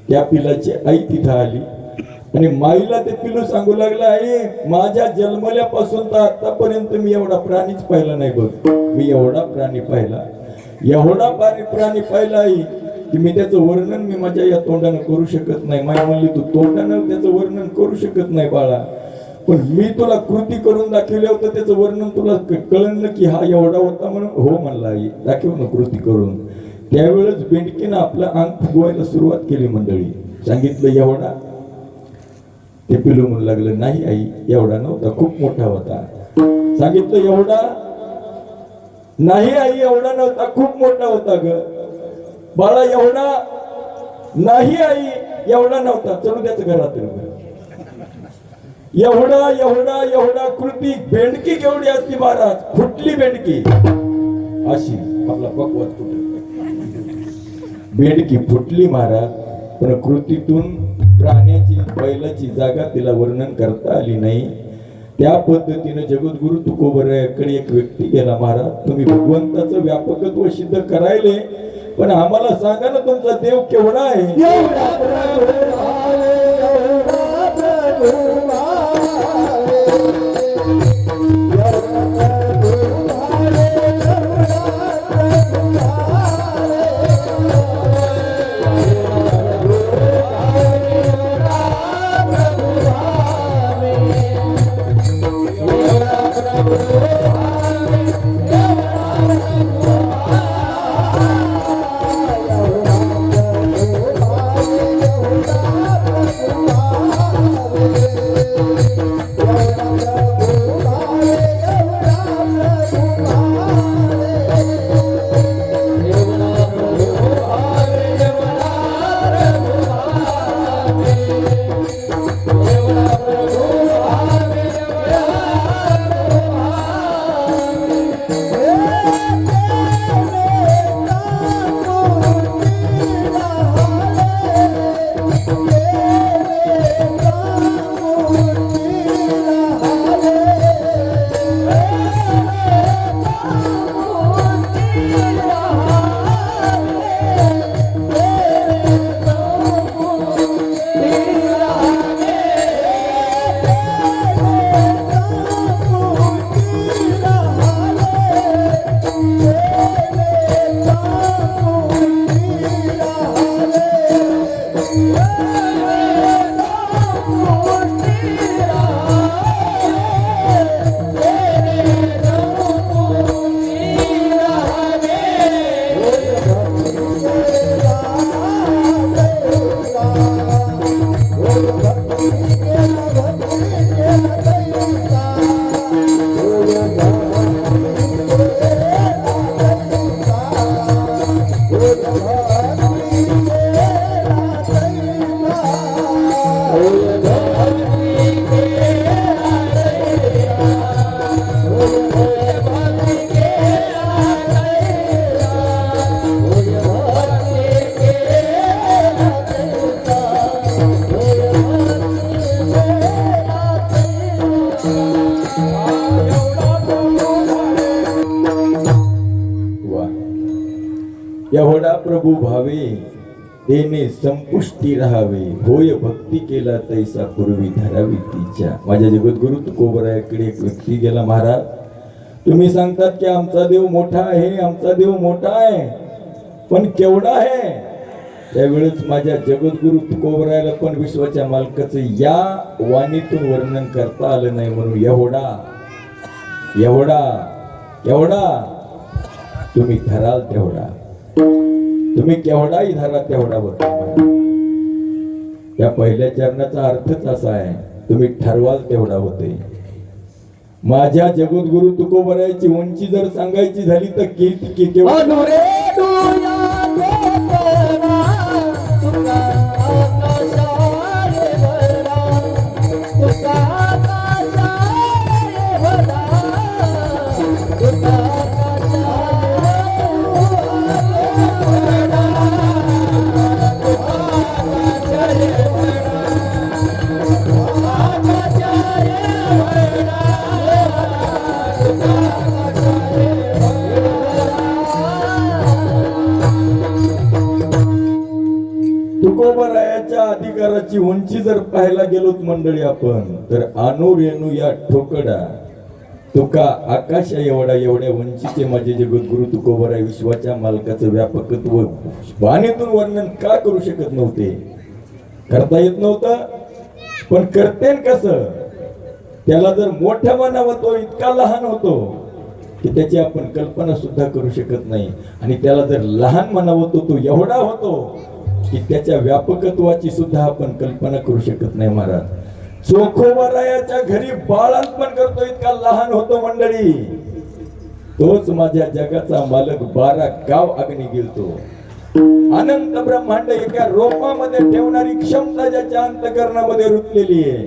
त्या पिलाची आई तिथं आली आणि माईला ते पिलू सांगू लागला आई माझ्या जन्मल्यापासून तर आतापर्यंत मी एवढा प्राणीच पाहिला नाही बघ मी एवढा प्राणी पाहिला एवढा प्राणी पाहिला आई की मी त्याचं वर्णन मी माझ्या या तोंडानं करू शकत नाही माई म्हणली तू तोंडानं त्याचं वर्णन करू शकत नाही बाळा पण मी तुला कृती करून दाखवल्या होतं त्याचं वर्णन तुला कळलं की हा एवढा होता म्हणून हो म्हणला आई दाखव ना कृती करून त्यावेळेस बेंडकीनं आपलं अंग फुगवायला सुरुवात केली मंडळी सांगितलं एवढा ते पिलू म्हणू लागलं नाही आई एवढा नव्हता खूप मोठा होता सांगितलं एवढा नाही आई एवढा नव्हता खूप मोठा होता ग बाळा एवढा नाही आई एवढा नव्हता चलू त्याच घरात एवढा एवढा एवढा कृती बेंडकी केवढी असती महाराज फुटली बेंडकी अशी आपला पकवास बेंडकी फुटली महाराज पण कृतीतून प्राण्याची बैलाची जागा तिला वर्णन करता आली नाही त्या पद्धतीने जगद्गुरु तुकोबरायाकडे एक व्यक्ती गेला महाराज तुम्ही भगवंताचं व्यापकत्व सिद्ध करायले पण आम्हाला सांगा ना तुमचा देव केवढा आहे एवढा एवढा प्रभू भावे तेने संपुष्टी राहावे, होय भक्ती केला तैसा पूर्वी धरावी तिच्या. माझ्या जगद्गुरु तुकोबरायाकडे एक व्यक्ती गेला, महाराज तुम्ही सांगतात की आमचा देव मोठा आहे, आमचा देव मोठा आहे, पण केवढा आहे? त्यावेळेस माझ्या जगद्गुरु तुकोबरायाला पण विश्वाच्या मालकाचं या वाणीतून वर्णन करता आलं नाही, म्हणून एवढा एवढा एवढा तुम्ही धराल तेवढा, तुम्ही केवढाही धरा तेवढा होता. या पहिल्या चरणाचा अर्थच असा आहे, तुम्ही ठरवाल तेवढा होते. माझ्या जगद्गुरु तुकोबरायाची उंची जर सांगायची झाली तर की केवढी? अनुरे डोया कोपरा, तुका आकाशारे भरा, तुका आकाशारे भरा, तुका तुकोबरायाच्या अधिकाराची उंची जर पाहायला गेलोत मंडळी आपण, तर आणू रेणू या ठोकडा, तुका आकाशा एवढा एवढ्या उंचीचे माझे जगद्गुरु तुकोबराय विश्वाच्या मालकाचं व्यापकत्व वाणीतून वर्णन का करू शकत नव्हते? करता येत नव्हतं, पण करतेन कसं? त्याला जर मोठा म्हणावं तो इतका लहान होतो की त्याची आपण कल्पना सुद्धा करू शकत नाही, आणि त्याला जर लहान म्हणावं तो एवढा होतो की त्याच्या व्यापकत्वाची सुद्धा आपण कल्पना करू शकत नाही. महाराज चोखोबरायाच्या घरी बाळंतपण करतो इतका लहान होतो मंडळी. तोच माझ्या जगाचा मालक 12 गाव अग्नी गेलतो. अनंत ब्रह्मांड एका रोपामध्ये ठेवणारी क्षमता ज्याच्या अंतकरणामध्ये रुतलेली आहे,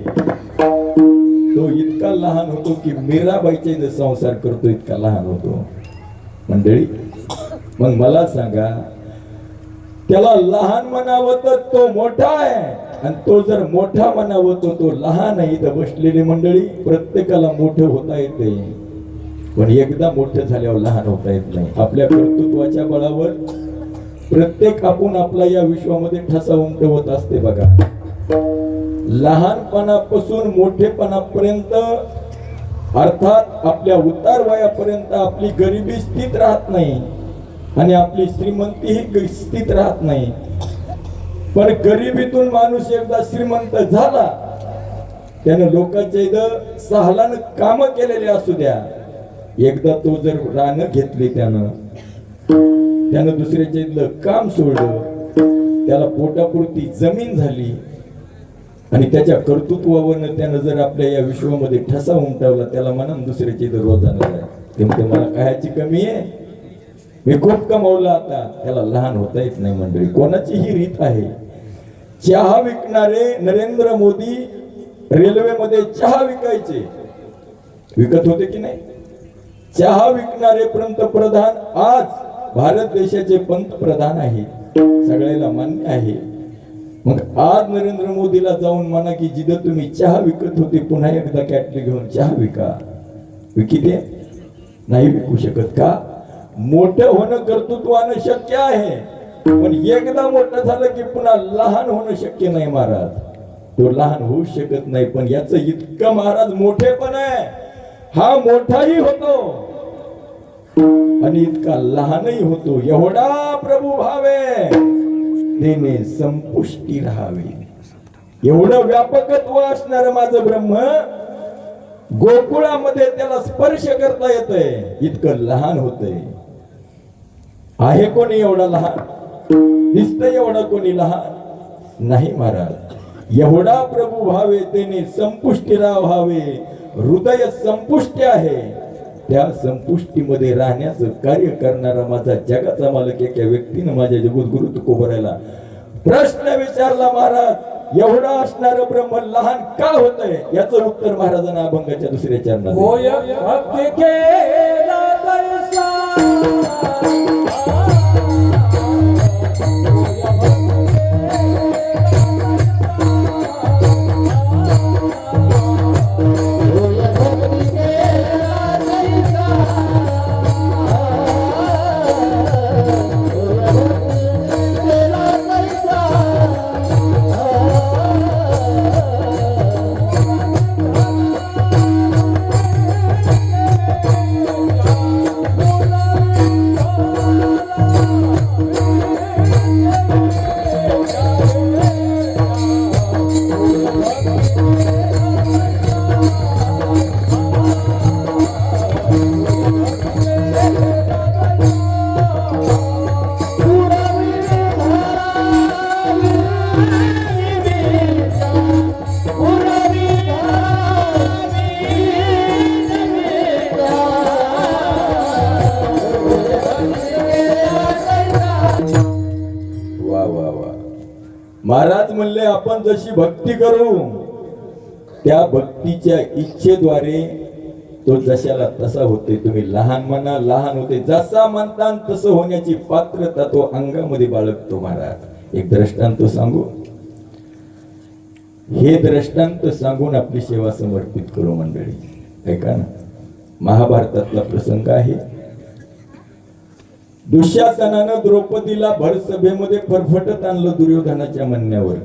तो इतका लहान होतो की मीराबाईच्या इथं संसार करतो इतका लहान होतो मंडळी. मग मला सांगा, त्याला लहान म्हणावं तर तो मोठा आहे, आणि तो जर मोठा म्हणावं तो लहान आहे. इथं बसलेली मंडळी, प्रत्येकाला मोठं होता येते, पण एकदा मोठं झाल्यावर लहान होता येत नाही. आपल्या कर्तृत्वाच्या बळावर प्रत्येक आपण आपला या विश्वामध्ये ठसा उमटवत असते बघा. लहानपणापासून मोठेपणापर्यंत, अर्थात आपल्या उतार वयापर्यंत आपली गरिबी स्थित राहत नाही आणि आपली श्रीमंती ही स्थित राहत नाही. पण गरिबीतून माणूस एकदा श्रीमंत झाला, त्यानं लोकांच्या इथं सहलानं काम केलेले असू द्या, एकदा तो जर रानं घेतली त्यानं दुसऱ्याच्या इथलं काम सोडलं, त्याला पोटापुरती जमीन झाली, आणि त्याच्या कर्तृत्वावरनं त्यानं जर आपल्या या विश्वामध्ये ठसा उमटवला, त्याला म्हणून दुसऱ्याच्या इथं रोजानं जाय, ते म्हणते मला कायची कमी आहे, मी खूप कमावला, आता त्याला लहान होता येत नाही मंडळी. कोणाची ही रीत आहे. चहा विकणारे नरेंद्र मोदी रेल्वेमध्ये चहा विकायचे, विकत होते की नाही? चहा विकणारे पंतप्रधान आज भारत देशाचे पंतप्रधान आहेत, सगळ्याला मान्य आहे. मग आज नरेंद्र मोदीला जाऊन म्हणा की जिथं तुम्ही चहा विकत होते पुन्हा एकदा कॅटली घेऊन चहा विका, विकिते? नाही विकू शकत. का? मोठं होणं कर्तृत्वानं शक्य आहे, पण एकदा मोठं झालं की पुन्हा लहान होणं शक्य नाही महाराज. तो लहान होऊ शकत नाही, पण याचं इतकं महाराज मोठेपण आहे, हा मोठाही होतो आणि इतका लहानही होतो. एवढा प्रभू भावे तेने संपुष्टी राहावे, एवढं व्यापकत्व असणार माझं ब्रह्म, गोकुळामध्ये त्याला स्पर्श करता येतंय, इतकं लहान होतंय. आहे कोणी एवढा लहान? दिसतंय एवढा कोणी लहान? नाही महाराज. एवढा प्रभू भावे तेने संपुष्टी राहावे, हृदय संपुष्टी आहे, त्या संपुष्टीमध्ये राहण्याचं कार्य करणारा माझा जगाचा मालक एका व्यक्तीनं माझ्या जगद्गुरु तुकोबरायला प्रश्न विचारला, महाराज एवढा असणार ब्रह्म लहान का होतंय? याचं उत्तर महाराजांना अभंगाच्या दुसऱ्या चरणात. होय भक्ती केला तैसा, महाराज म्हणले आपण जशी भक्ती करू त्या भक्तीच्या इच्छेद्वारे तो जशाला तसा होते. तुम्ही लहान म्हणा लहान होते, जसा म्हणता तसं होण्याची पात्रता तो अंगामध्ये बाळगतो. महाराज एक दृष्टांत सांगू, हे दृष्टांत सांगून आपली सेवा समर्पित करू मंडळी. ऐका ना, महाभारतातला प्रसंग आहे. दुःशासनानं द्रौपदीला भर सभेमध्ये फरफटत आणलं दुर्योधनाच्या म्हणण्यावर,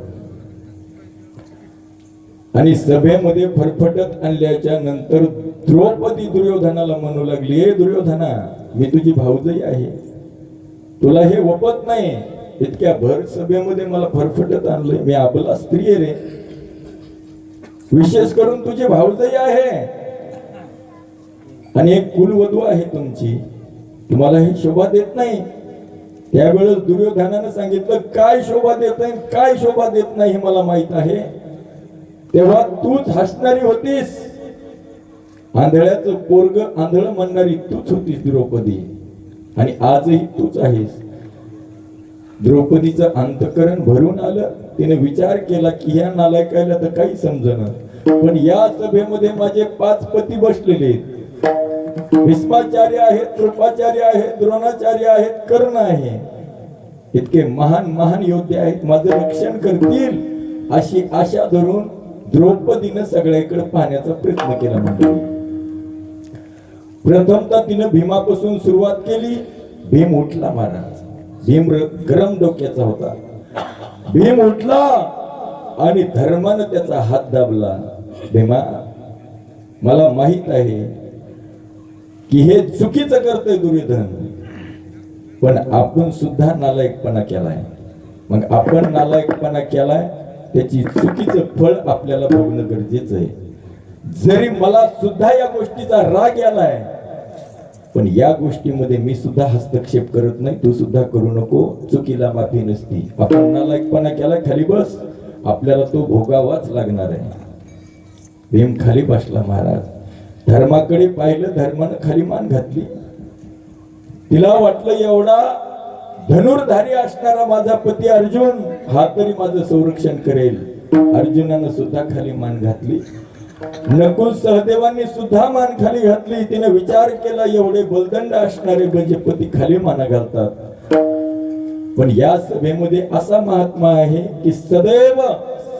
आणि सभेमध्ये फरफटत आणल्याच्या नंतर द्रौपदी दुर्योधनाला म्हणू लागली, हे दुर्योधना, मी तुझी भाऊजाई आहे, तुला हे वपत नाही. इतक्या भर सभेमध्ये मला फरफटत आणलंय, मी अबला स्त्री आहे रे, विशेष करून तुझी भाऊजाई आहे आणि एक कुलवधू आहे तुमची, तुम्हाला ही शोभा देत नाही. त्यावेळेस दुर्योधनानं सांगितलं, काय शोभा देत आहे काय शोभा देत नाही हे मला माहित आहे. तेव्हा तूच हसणारी होतीस, आंधळ्याचं पोरग आंधळ म्हणणारी तूच होतीस द्रौपदी, आणि आजही तूच आहेस. द्रौपदीचं अंतकरण भरून आलं. तिने विचार केला की ह्या नालायकाला तर काही समजणं, पण या सभेमध्ये माझे 5 पती बसलेले आहेत. भीष्माचार्य आहेत, कृपाचार्य आहेत, द्रोणाचार्य आहेत, कर्ण आहे, इतके महान महान योद्धे आहेत, माझं रक्षण करतील अशी आशा धरून द्रौपदीनं सगळ्याकडे पाहण्याचा प्रयत्न केला. म्हणजे प्रथमतः तिनं भीमापासून सुरुवात केली. भीम उठला महाराज, भीम गरम डोक्याचा होता. भीम उठला आणि धर्मानं त्याचा हात दाबला. भीमा, मला माहित आहे की हे चुकीचं करतोय दुर्योधन, पण आपण सुद्धा नालायकपणा केलाय. मग आपण नालायकपणा केलाय, त्याची चुकीचं फळ आपल्याला भोगणं गरजेचं आहे. जरी मला सुद्धा या गोष्टीचा राग आलाय, पण या गोष्टीमध्ये मी सुद्धा हस्तक्षेप करत नाही, तू सुद्धा करू नको. चुकीला माफी नसती. आपण नालायकपणा केलाय, खाली बस, आपल्याला तो भोगावाच लागणार आहे. भीम खाली बसला. महाराज धर्माकडे पाहिलं, धर्मानं खाली मान घातली. तिला वाटलं एवढा धनुर्धारी असणारा माझा पती अर्जुन हा तरी माझं संरक्षण करेल. अर्जुनानं सुद्धा खाली मान घातली. नकुल सहदेवांनी सुद्धा मान खाली घातली. तिने विचार केला, एवढे बलदंड असणारे म्हणजे पती खाली माना घालतात. पण या सभेमध्ये असा महात्मा आहे की सदैव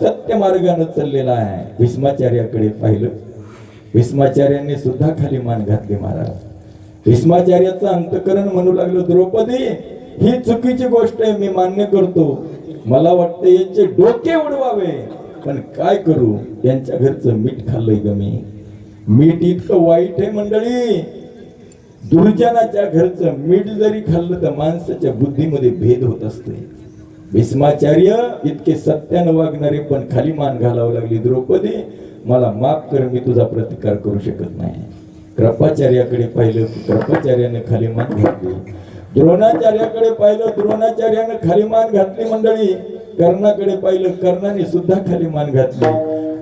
सत्य मार्गाने चाललेला आहे. भीष्माचार्याकडे पाहिलं, भीष्माचार्यांनी सुद्धा खाली मान घातली. महाराज भीष्माचार्याचं अंतकरण म्हणू लागलं, द्रौपदी, ही चुकीची गोष्ट आहे, मी मान्य करतो. मला वाटतं यांचे डोके उडवावे, पण काय करू, यांच्या घरचं मीठ खाल्लंय ग मी. मीठ इतकं वाईट आहे मंडळी. दुर्जनाच्या घरचं मीठ जरी खाल्लं तर माणसाच्या बुद्धीमध्ये भेद होत असते. भीष्माचार्य इतके सत्यानं वागणारे पण खाली मान घालावं लागली. द्रौपदी, मला माफ कर, मी तुझा प्रतिकार करू शकत नाही. कृपाचार्याकडे पाहिलं, कृपाचार्याने खाली मान घातली. द्रोणाचार्याकडे पाहिलं, द्रोणाचार्याने खाली मान घातली. मंडळी कर्णाकडे पाहिलं, कर्णाने सुद्धा खाली मान घातली.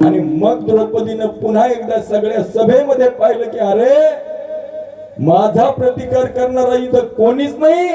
आणि मग द्रौपदीनं पुन्हा एकदा सगळ्या सभेमध्ये पाहिलं की अरे, माझा प्रतिकार करणारा इथं कोणीच नाही.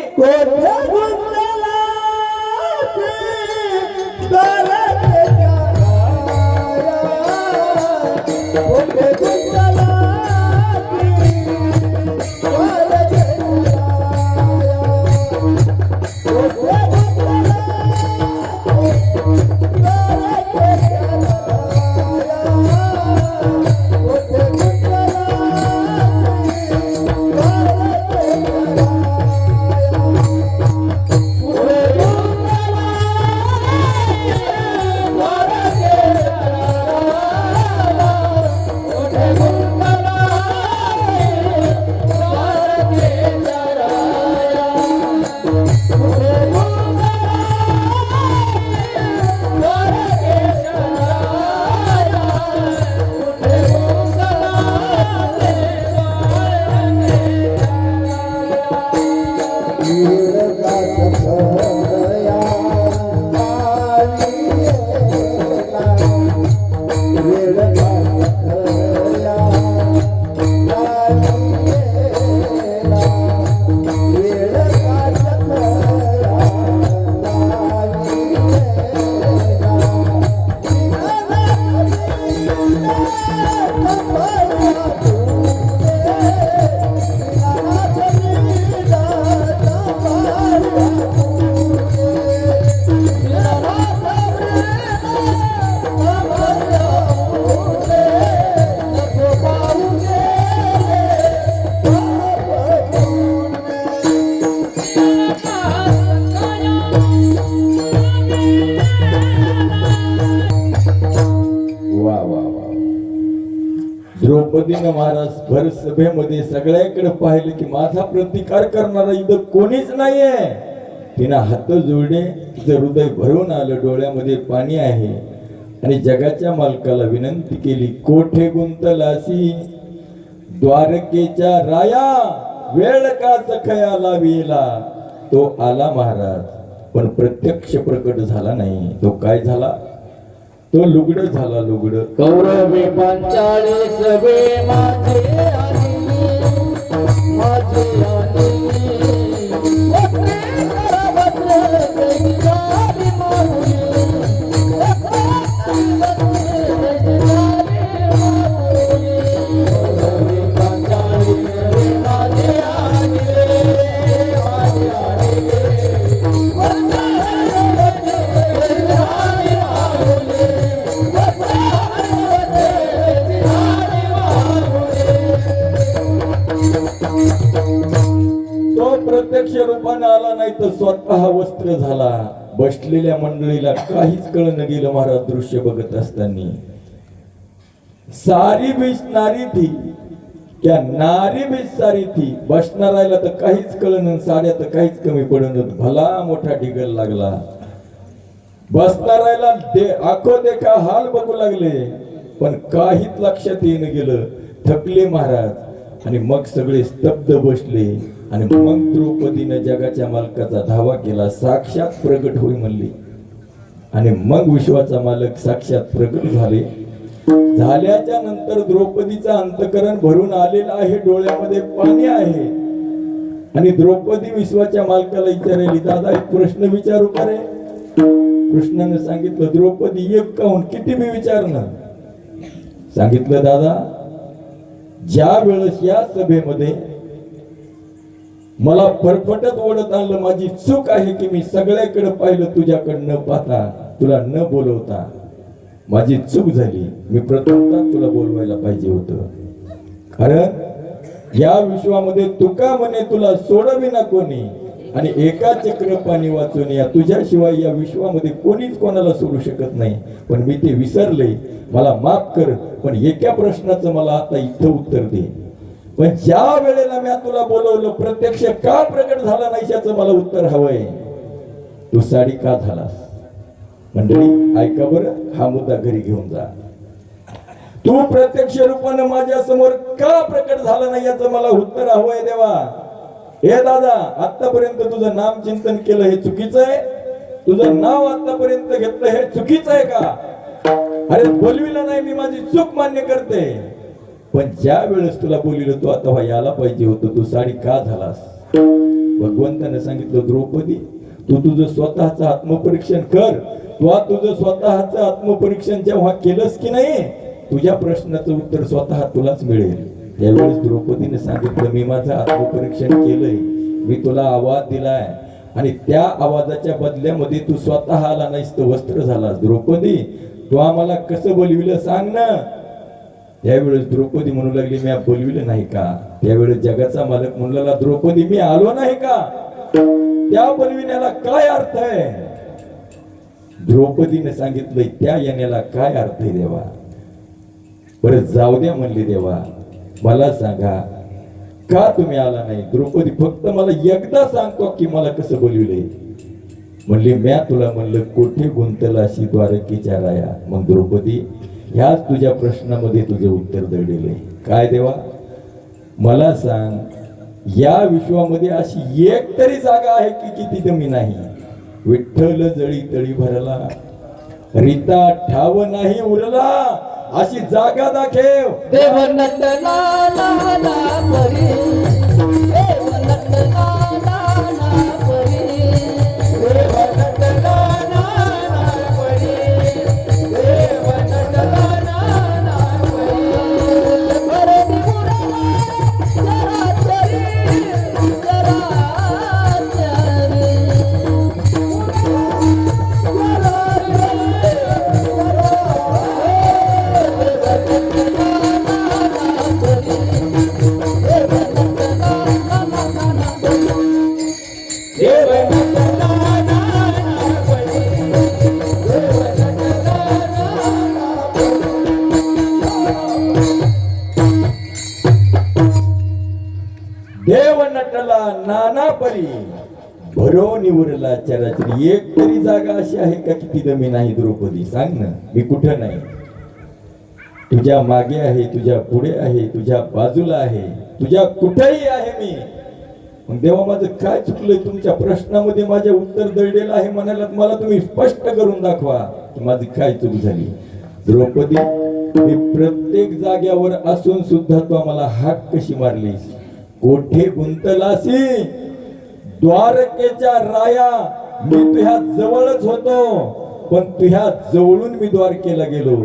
वा वा वा द्रौपदीनं महाराज भर सभेमध्ये सगळ्याकडे पाहिलं की माझा प्रतिकार करणारा इथं कोणीच नाहीये. तिनं हात जोडले, तिचं हृदय भरून आलं, डोळ्यामध्ये पाणी आहे आणि जगाच्या मालकाला विनंती केली, कोठे गुंतलासी द्वारकेच्या राया, वेळ का सखया लावीला. तो आला महाराज, पण प्रत्यक्ष प्रकट झाला नाही. तो काय झाला? तो लुगड झाला, लुगड. कौरवे पांचाळे सवे माझे आणि माझे आणि तो प्रत्यक्ष रूपाने आला नाही तर स्वतः वस्त्र झाला. बसलेल्या मंडळीला काहीच कळलं गेलं महाराज दृश्य बघत असताना. सारी बीच नारी थी, त्या नारी बीच सारी थी. बसणारायला तर काहीच कळलं, साड्या तर काहीच कमी पडत. भला मोठा ढिगल लागला. बसणारायला आखो देखा हाल बघू लागले, पण काहीच लक्षात येणं गेलं. थकले महाराज आणि मग सगळे स्तब्ध बसले. आणि मग द्रौपदीनं जगाच्या मालकाचा धावा केला, साक्षात प्रगट होई म्हणली. आणि मग विश्वाचा मालक साक्षात प्रगट झाले. झाल्याच्या नंतर द्रौपदीचं अंतकरण भरून आलेलं आहे, डोळ्यामध्ये पाणी आहे. आणि द्रौपदी विश्वाच्या मालकाला विचारली, दादा एक प्रश्न विचारू का रे? कृष्णाने सांगितलं, द्रौपदी एक काहून किती मी विचारणं? सांगितलं, दादा ज्या वेळेस या सभेमध्ये मला फरफटत ओढत आणलं, माझी चूक आहे की मी सगळ्याकडे पाहिलं, तुझ्याकडे न पाहता, तुला न बोलवता माझी चूक झाली. मी प्रथमतः तुला बोलवायला पाहिजे होतं. कारण या विश्वामध्ये तुका म्हणे तुला सोडविना कोणी, आणि एका चक्र पाणी वाचून या तुझ्याशिवाय या विश्वामध्ये कोणीच कोणाला सोडू शकत नाही. पण मी ते विसरले, मला माफ कर. पण एका प्रश्नाचं मला आता इथं उत्तर दे. पण ज्या वेळेला मी तुला बोलवलं प्रत्यक्ष का प्रकट झाला नाही याचं मला उत्तर हवंय. तू साडी का झालास? मंडळी ऐका बरं, हा मुद्दा घरी घेऊन जा. तू प्रत्यक्ष रूपानं माझ्या समोर का प्रकट झाला नाही याचं मला उत्तर हवंय देवा. हे दादा, आतापर्यंत तुझं नाम चिंतन केलं हे चुकीचं आहे? तुझं नाव आतापर्यंत घेतलं हे चुकीचं आहे का? अरे बोलविलं नाही, मी माझी चूक मान्य करते. पण ज्या वेळेस तुला बोलविलं तू आता यायला पाहिजे होतं. तू साडी का झालास? भगवंताने सांगितलं, द्रौपदी तू तुझं स्वतःचं आत्मपरीक्षण कर. तू तुझं स्वतःचं आत्मपरीक्षण जेव्हा केलंस की नाही, तुझ्या प्रश्नाचं उत्तर स्वतः तुलाच मिळेल. त्यावेळेस द्रौपदीने सांगितलं, मी माझं आत्मपरीक्षण केलंय, मी तुला आवाज दिलाय आणि त्या आवाजाच्या बदल्यामध्ये तू स्वतः आला नाहीस तर वस्त्र झालास. द्रौपदी तू आम्हाला कसं बोलविलं सांग ना. त्यावेळेस द्रौपदी म्हणू लागली, मी बोलविलं नाही का? त्यावेळेस जगाचा मालक म्हणला, द्रौपदी मी आलो नाही का? त्या बोलविण्याला काय अर्थ आहे? द्रौपदीने सांगितलं, त्या येण्याला काय अर्थ आहे देवा? बरं जाऊ द्या म्हणले, देवा मला सांगा का तुम्ही आला नाही? द्रौपदी फक्त मला एकदा सांगतो की मला कसं बोलविले? म्हणले, म्या तुला म्हणलं कोठे गुंतलाशी द्वारकेच्या राया. मग द्रौपदी ह्याच तुझ्या प्रश्नामध्ये तुझं उत्तर दडलेलं आहे. काय देवा मला सांग, या विश्वामध्ये अशी एक तरी जागा आहे की तिथे मी नाही? विठ्ठल जळी तळी भरला, रीता ठाव नाही उरला, अशी जागा दाखव. देव नटला नाना परी, देव नटला नाना परी, देव नटला नाना परी, देव नटला नाना परी. भरती मुरला जरा तरी, जरा तरी. परी भरो निवरला चराचरी. एक तरी जागा अशी आहे का की ती दमी नाही द्रौपदी? सांग ना, मी कुठं नाही. तुझ्या मागे आहे, तुझ्या पुढे आहे, तुझ्या बाजूला आहे, तुझ्या कुठेही आहे मी. मग देवा माझं काय चुकलंय? तुमच्या प्रश्नामध्ये माझे उत्तर दळलेलं आहे म्हणाला, मला तुम्ही स्पष्ट करून दाखवा की माझी काय चूक झाली. द्रौपदी, मी प्रत्येक जाग्यावर असून सुद्धा तू आम्हाला हाक कशी मारलीस? कोठे गुंतलासी द्वारकेच्या राया. मी तुझ्या जवळच होतो, पण तुझ्या जवळून मी द्वारकेला गेलो.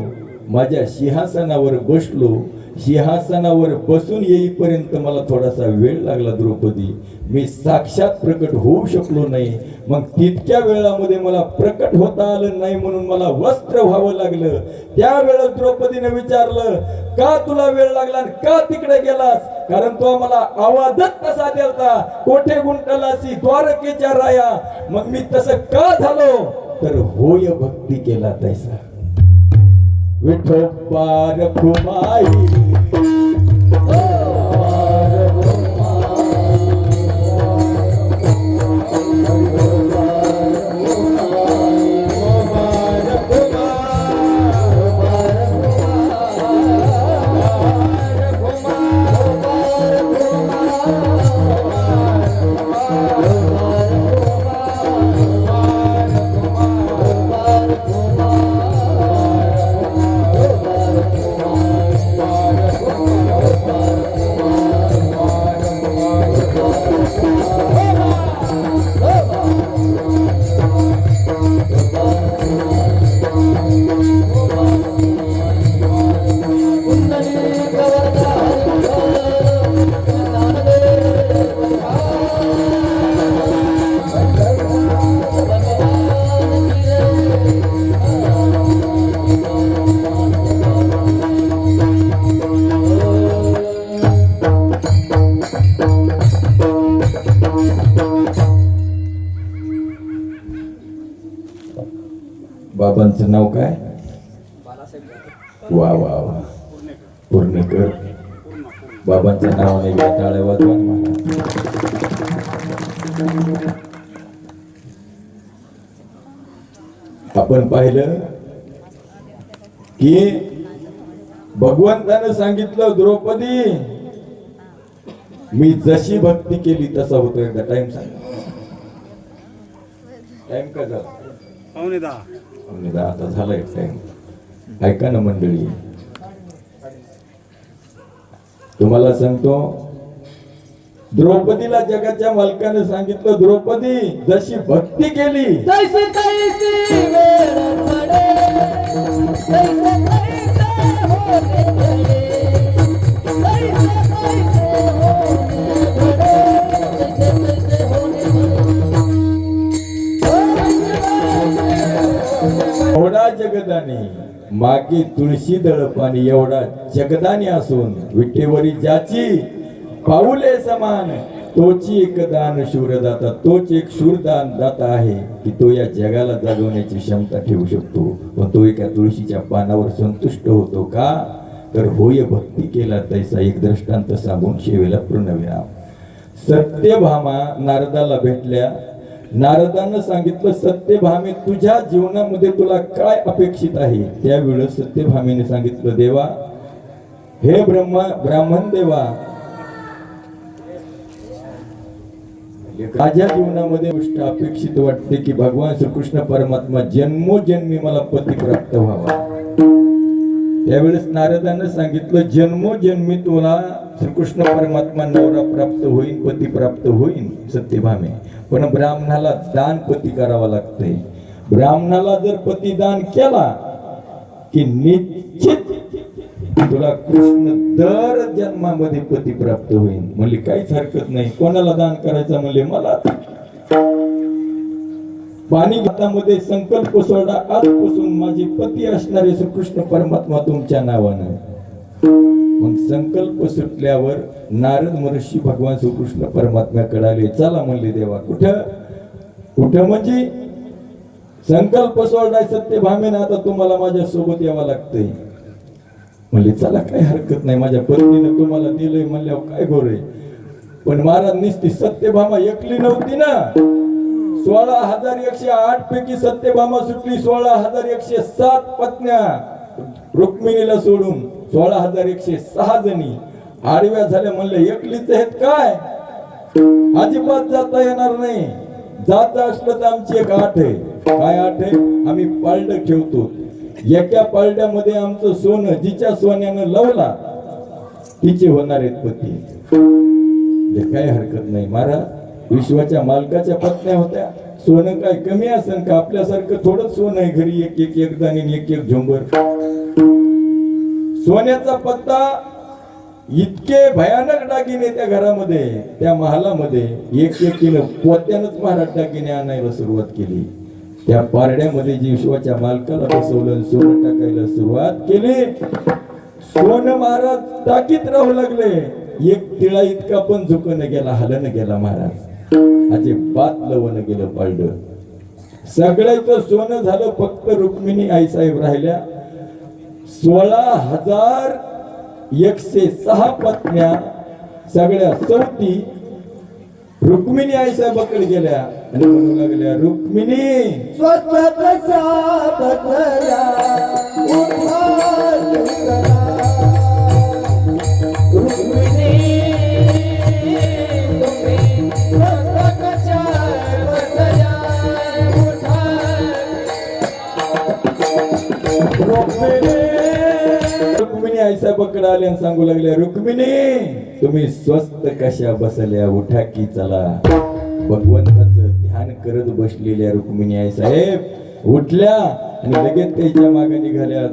माझ्या सिंहासनावर बसलो. सिंहासनावर बसून येईपर्यंत मला थोडासा वेळ लागला द्रौपदी. मी साक्षात प्रकट होऊ शकलो नाही. मग तितक्या वेळामध्ये मला प्रकट होता आलं नाही म्हणून मला वस्त्र व्हावं लागलं. त्यावेळेस द्रौपदीने विचारलं, का तुला वेळ लागला आणि का तिकडे गेलास? कारण तो आम्हाला आवाजच तसा देलता, कोठे गुंतलासी द्वारकेच्या राया. मग मी तसं का झालो? तर होय भक्ती केला तैसा. विठोबा रखुमाई बाबांचं नाव काय? वा वा वा, पूर्णेकर. बाबांचं नाव नाही घ्या, टाळ्या वाजवा ना मला. आपण पाहिलं की भगवंतानं सांगितलं, द्रौपदी मी जशी भक्ती केली तसा होतो. एकदा टाइम सांग. टाइम का झाला? आता झाला एक टाइम. ऐका ना मंडळी, तुम्हाला सांगतो, द्रौपदीला जगाच्या मालकानं सांगितलं, द्रौपदी जशी भक्ती केली जैसे तैसी वेळ पडे, जैसे तैसे होते पडे, जैसे तैसे होते पडे, जैसे तैसे होते पडे. एवढा जगदानी मागे तुळशी दळपानी, एवढा जगदानी असून विठेवरी ज्याची पाऊले समान, तोची एक दान शूरदाता. तोच एक शूरदान दाता आहे की तो या जगाला जागवण्याची क्षमता ठेवू शकतो. पण तो एका तुळशीच्या पानावर संतुष्ट होतो का? तर होय भक्ती केला तैसा. एक दृष्टांत सांगून शेवेला पूर्णविराम. सत्यभामा नारदाला भेटल्या. नारदानं सांगितलं, सत्यभामे तुझ्या जीवनामध्ये तुला काय अपेक्षित आहे? त्यावेळेस सत्यभामेने सांगितलं, देवा, हे ब्राह्मण देवा, माझ्या जीवनामध्ये गोष्ट अपेक्षित वाटते की भगवान श्रीकृष्ण परमात्मा जन्मोजन्मी मला पती प्राप्त व्हावा. त्यावेळेस नारदानं सांगितलं, जन्मोजन्मी तुला श्रीकृष्ण परमात्मा नवरा प्राप्त होईल, पती प्राप्त होईल सत्यभामे. पण ब्राह्मणाला दान पती करावा लागतंय. ब्राह्मणाला जर पती दान केला की निश्चित तुला कृष्ण दर जन्मामध्ये पती प्राप्त होईल. म्हणले काहीच हरकत नाही. कोणाला दान करायचं? म्हणले मला. पाणी घातामध्ये संकल्प सोडा, आजपासून माझे पती असणारे श्रीकृष्ण परमात्मा तुमच्या नावानं. मग संकल्प सुटल्यावर नारद महर्षी भगवान श्रीकृष्ण परमात्म्याकडे आले. चला म्हणले देवा. कुठं कुठं म्हणजे संकल्प सोडाय सत्यभामेनं, आता तुम्हाला माझ्या सोबत यावं लागतंय. म्हणले चला, काही हरकत नाही. माझ्या पत्नीनं तुम्हाला दिलंय म्हणल्यावर काय गोर आहे. पण महाराज नुसती सत्यभामा एकली नव्हती ना, 16,108 पैकी सत्यभामा सुटली. 16,107 पत्न्या रुक्मिणीला सोडून 16,106 जणी आडव्या झाल्या. म्हणले एकलीच आहेत काय, अजिबात जाता येणार नाही. जाता असलं तर आमची एक आठ आहे. काय आठ आहे? आम्ही पारडं ठेवतो. एका पारड्यामध्ये आमचं सोनं जिच्या सोन्यानं लवला तिचे होणार आहेत पती. काय हरकत नाही महाराज, विश्वाच्या मालकाच्या पत्न्या होत्या. सोनं काय कमी असेल का? आपल्यासारखं थोडंच सोनं आहे घरी, एक दाणी एक झुंबर. सोन्याचा पत्ता, इतके भयानक दागिने त्या घरामध्ये, त्या महालामध्ये. एकीनं पोत्यानंच महाराज दागिने आणायला सुरुवात केली. त्या पारड्यामध्ये जी विश्वाच्या मालकाला बसवलं, सोनं टाकायला सुरुवात केली. सोनं महाराज टाकीत राहू लागले. एक तिळा इतका पण झुकणं गेला, हलनं गेला महाराज. अजिबात लवणं गेलं पारड. सगळ्याचं सोनं झालं, फक्त रुक्मिणी आईसाहेब राहिल्या. 16,106 पत्न्या सगळ्या सवती रुक्मिणी आईसाहेबाकडे गेल्या आणि म्हणू लागल्या, रुक्मिणी स्वतःच्या बदल्या उद्धार करा. रुक्मिणी तुम्ही स्वतःच्या बदल्या रुक्मिणी आईसाहेबाकडे आले आणि सांगू लागल्या, रुक्मिणी तुम्ही स्वस्त कशा बसल्या, उठा की चला. भगवंताचं ध्यान करत बसलेल्या रुक्मिणी आईसाहेब उठल्या आणि लगेच त्याच्या मागे निघाल्या.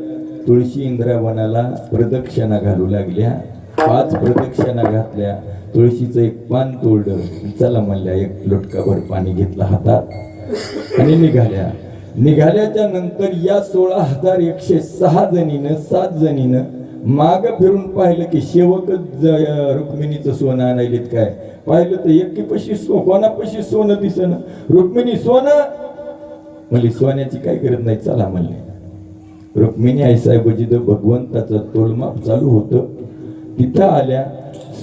तुळशी इंद्रावनाला प्रदक्षिणा घालू लागल्या. 5 प्रदक्षिणा घातल्या. तुळशीचं एक पान तोडलं. चला म्हणल्या, एक लोटकाभर पाणी घेतलं हातात आणि निघाल्याच्या नंतर या 16,106 जणीनं 7 जणीनं माग फिरून पाहिलं की शेवकच रुक्मिणीचं सोनं आणायलेत. काय पाहिलं तर एकीपाशी कोणापाशी सोनं दिसणं. रुक्मिणी सोनं म्हणली, सोन्याची काय गरज नाही, चला म्हणले. रुक्मिणी आईसाहेब जिथं भगवंताचं तोलमाप चालू होतं तिथं आल्या.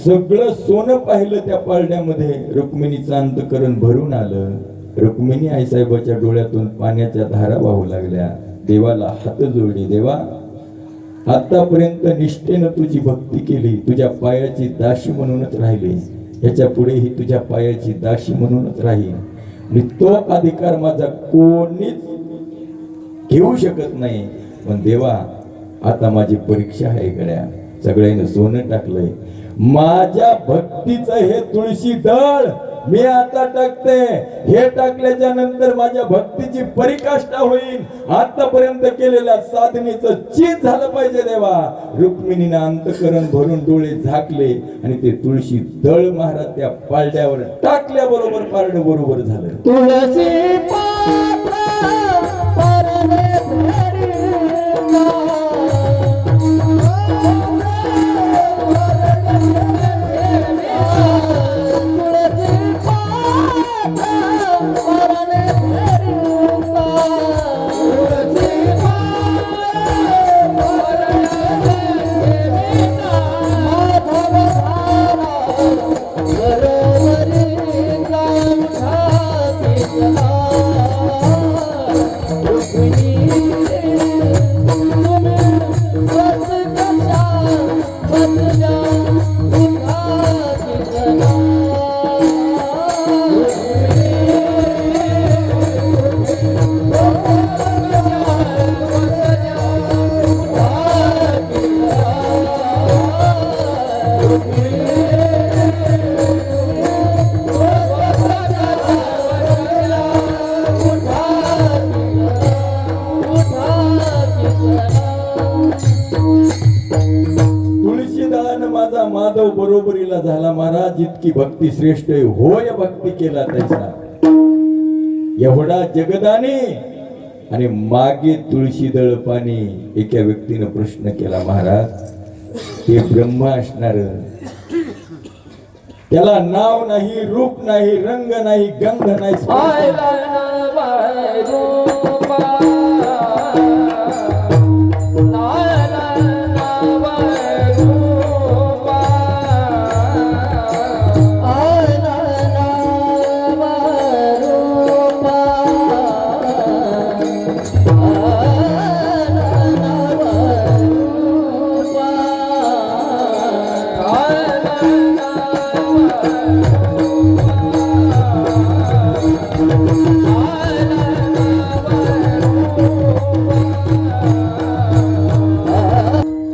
सगळं सोनं पाहिलं त्या पारड्यामध्ये. रुक्मिणीचं अंतकरण भरून आलं. रुक्मिणी आईसाहेबाच्या डोळ्यातून पाण्याच्या धारा वाहू लागल्या. देवाला हात जोडले, देवा आतापर्यंत निष्ठेनं तुझी भक्ती केली, तुझ्या पायाची दाशी म्हणूनच राहिली, ह्याच्या पुढेही तुझ्या पायाची दाशी म्हणूनच राहील. आणि तो अधिकार माझा कोणीच घेऊ शकत नाही. पण देवा आता माझी परीक्षा आहे गड्या. सगळ्यांनी सोनं टाकलंय. माझ्या भक्तीचं हे तुळशी दळ मी आता टाकते. हे टाकल्याच्या नंतर माझ्या भक्तीची परीकाष्ठा होईल. आतापर्यंत केलेल्या साधनेचं चीज झालं पाहिजे देवा. रुक्मिणीनं अंतकरण भरून डोळे झाकले आणि ते तुळशी दळ महाराज त्या पारड्यावर टाकल्याबरोबर पारड बरोबर झालं. तुळसी पात्र परमे माधव बरोबरीला झाला महाराज. जितकी भक्ती श्रेष्ठ आहे, होय भक्ती केला तैसा. एवढा जगदानी आणि मागे तुळशी दळ पाणी. एका व्यक्तीनं प्रश्न केला, महाराज हे ब्रह्म असणार, त्याला नाव नाही, रूप नाही, रंग नाही, गंध नाही,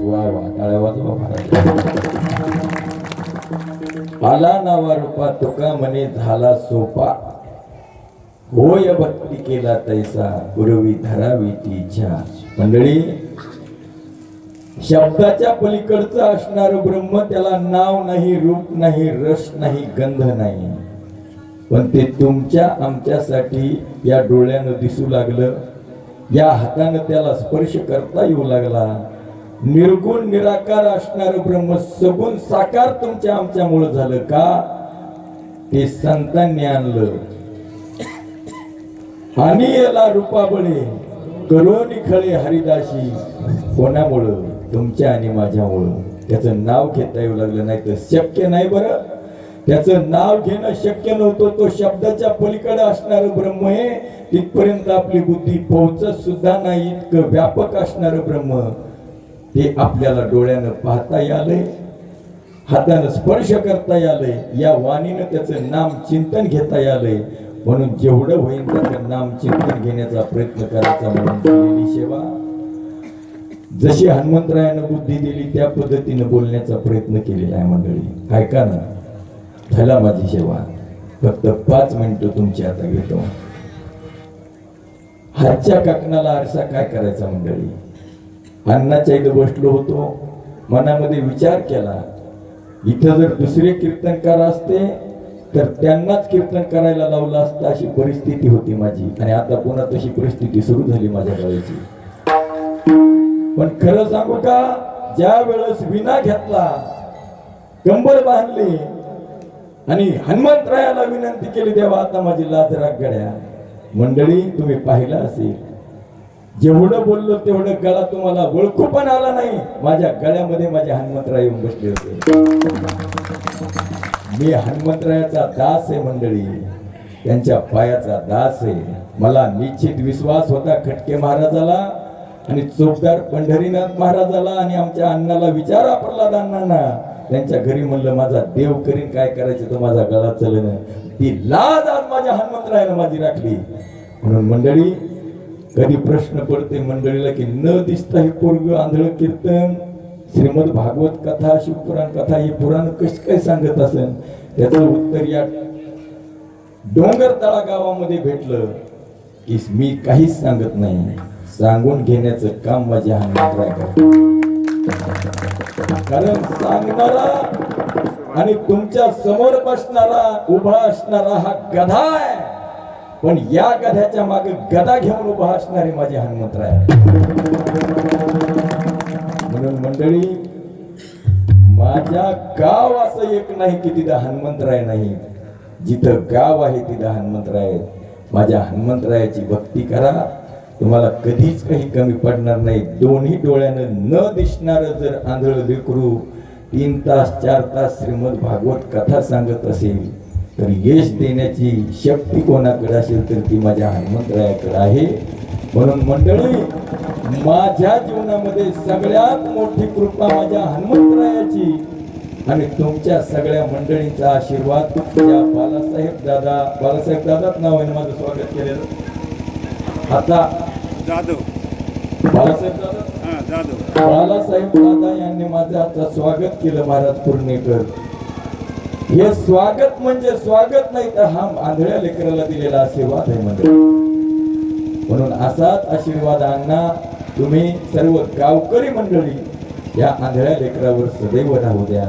वा वा टाळ्या वाजवा महाराज. आला नावा रूपा तुका म्हणे झाला सोपा, होय भक्ती केला तैसा गुरवी धरावी ती इच्छा. मंडळी, शब्दाच्या पलीकडचं असणार ब्रह्म, त्याला नाव नाही, रूप नाही, रस नाही, गंध नाही, पण ते तुमच्या आमच्यासाठी या डोळ्यानं दिसू लागलं, या हातानं त्याला स्पर्श करता येऊ लागला. निर्गुण निराकार असणार ब्रह्म सगुण साकार तुमच्या आमच्यामुळे झालं का? ते संतांनी आणलं. आणि याला रूपाबळे करोनी खळे हरिदासी, कोणामुळं? तुमच्या आणि माझ्यामुळं. त्याचं नाव घेता येऊ लागलं, नाही तर शक्य नाही. बरं, त्याचं नाव घेणं शक्य नव्हतं. तो शब्दाच्या पलीकडे असणार ब्रह्म आहे, तिथपर्यंत आपली बुद्धी पोहोचत सुद्धा नाही. इतकं व्यापक असणार ब्रह्म ते आपल्याला डोळ्यानं पाहता यालंय, हातानं स्पर्श करता यालंय, या वाणीनं त्याचं नाम चिंतन घेता यालंय. म्हणून जेवढं होईल त्याचं नाम चिंतन घेण्याचा प्रयत्न करायचा. म्हणून केलेली सेवा, जशी हनुमंतरायानं बुद्धी दिली त्या पद्धतीनं बोलण्याचा प्रयत्न केलेला आहे. मंडळी ऐका ना, झाला माझी सेवा. फक्त 5 मिनिटं तुमची आता घेतो. हातच्या काकणाला आरसा काय करायचा? मंडळी, अन्नाच्या इथं बसलो होतो, मनामध्ये विचार केला, इथं जर दुसरे कीर्तनकार असते तर त्यांनाच कीर्तन करायला लावलं असतं, अशी परिस्थिती होती माझी. आणि आता पुन्हा तशी परिस्थिती सुरू झाली माझ्या गावाची. पण खरं सांगू का, ज्या वेळेस विना घेतला, कंबर बांधली आणि हनुमंतरायाला विनंती केली, देवा आता माझी लाज राग गड्या. मंडळी, तुम्ही पाहिलं असेल, जेवढं बोललो तेवढं गळा तुम्हाला ओळखू पण आला नाही. माझ्या गळ्यामध्ये माझे हनुमंतराय येऊन बसले होते. मी हनुमंतरायाचा दास आहे मंडळी, त्यांच्या पायाचा दास आहे. मला निश्चित विश्वास होता खटके महाराजाला आणि चोपदार पंढरीनाथ महाराजाला आणि आमच्या अण्णाला विचारा, प्रल्हाद अण्णांना. त्यांच्या घरी म्हणलं, माझा देव करीन काय करायचं, तो माझा गळा चलन. ती लाज आज माझ्या हनुमंतरायानं माझी राखली. म्हणून मंडळी, कधी प्रश्न पडते मंडळीला की न दिसता हे पोरग आंधळ कीर्तन, श्रीमद भागवत कथा, शिवपुराण कथा हे पुराण कसं काय सांगत असेल? त्याचं उत्तर या डोंगरतळा गावामध्ये भेटलं की मी काहीच सांगत नाही, सांगून घेण्याचं काम माझ्या हनुमंतराय करतात. कारण सांगणारा आणि तुमच्या समोर बसणारा, उभा असणारा हा गधा आहे, पण या गध्याच्या मागे गदा घेऊन उभा असणारे माझे हनुमंतराय. म्हणून मंडळी, माझ्या गाव असं एक नाही की तिथं हनुमंतराय नाही. जिथं गाव आहे तिथं हनुमंतराय. माझ्या हनुमंतरायाची भक्ती करा, तुम्हाला कधीच काही कमी पडणार नाही. दोन्ही डोळ्यानं न दिसणार जर आंधळ लेकरू 3 तास 4 तास श्रीमद भागवत कथा सांगत असेल तर यश देण्याची शक्ती कोणाकडे असेल तर ती माझ्या हनुमंतरायाकडे आहे. म्हणून मंडळी, माझ्या जीवनामध्ये सगळ्यात मोठी कृपा माझ्या हनुमंतरायाची आणि तुमच्या सगळ्या मंडळींचा आशीर्वाद. तुमच्या बालासाहेब दादाच नाव आहे माझं स्वागत केलेलं. आता बालासाहेब दादा यांनी माझं आता स्वागत केलं. महाराज पूर्णेकर, हे स्वागत म्हणजे स्वागत नाही तर हा आंधळ्या लेकराला दिलेला आशीर्वाद आहे मंडळी. म्हणून असाच आशीर्वाद अण्णा, तुम्ही सर्व गावकरी मंडळी या आंधळ्या लेकरावर सदैव राहू द्या.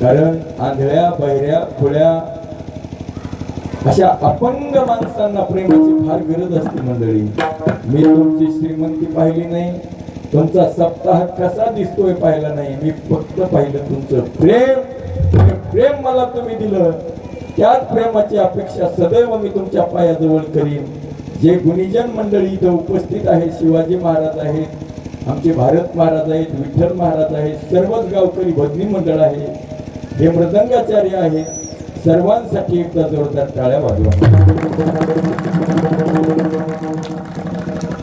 कारण आंधळ्या, बहिऱ्या, खुळ्या अशा अपंग माणसांना प्रेमाची फार गरज असते मंडळी. मी तुमची श्रीमंती पाहिली नाही, तुमचा सप्ताह कसा दिसतोय पाहिला नाही, मी फक्त पाहिलं तुमचं प्रेम. प्रेम मला तुम्ही दिलं, त्याच प्रेमाची अपेक्षा सदैव मी तुमच्या पायाजवळ करीन. जे गुणीजन मंडळी इथं उपस्थित आहेत, शिवाजी महाराज आहेत, आमचे भारत महाराज आहेत, विठ्ठल महाराज आहेत, सर्वच गावकरी भजनी मंडळ आहे, हे मृदंगाचार्य आहेत, सर्वांसाठी एकदा जोरदार टाळ्या वाजवा.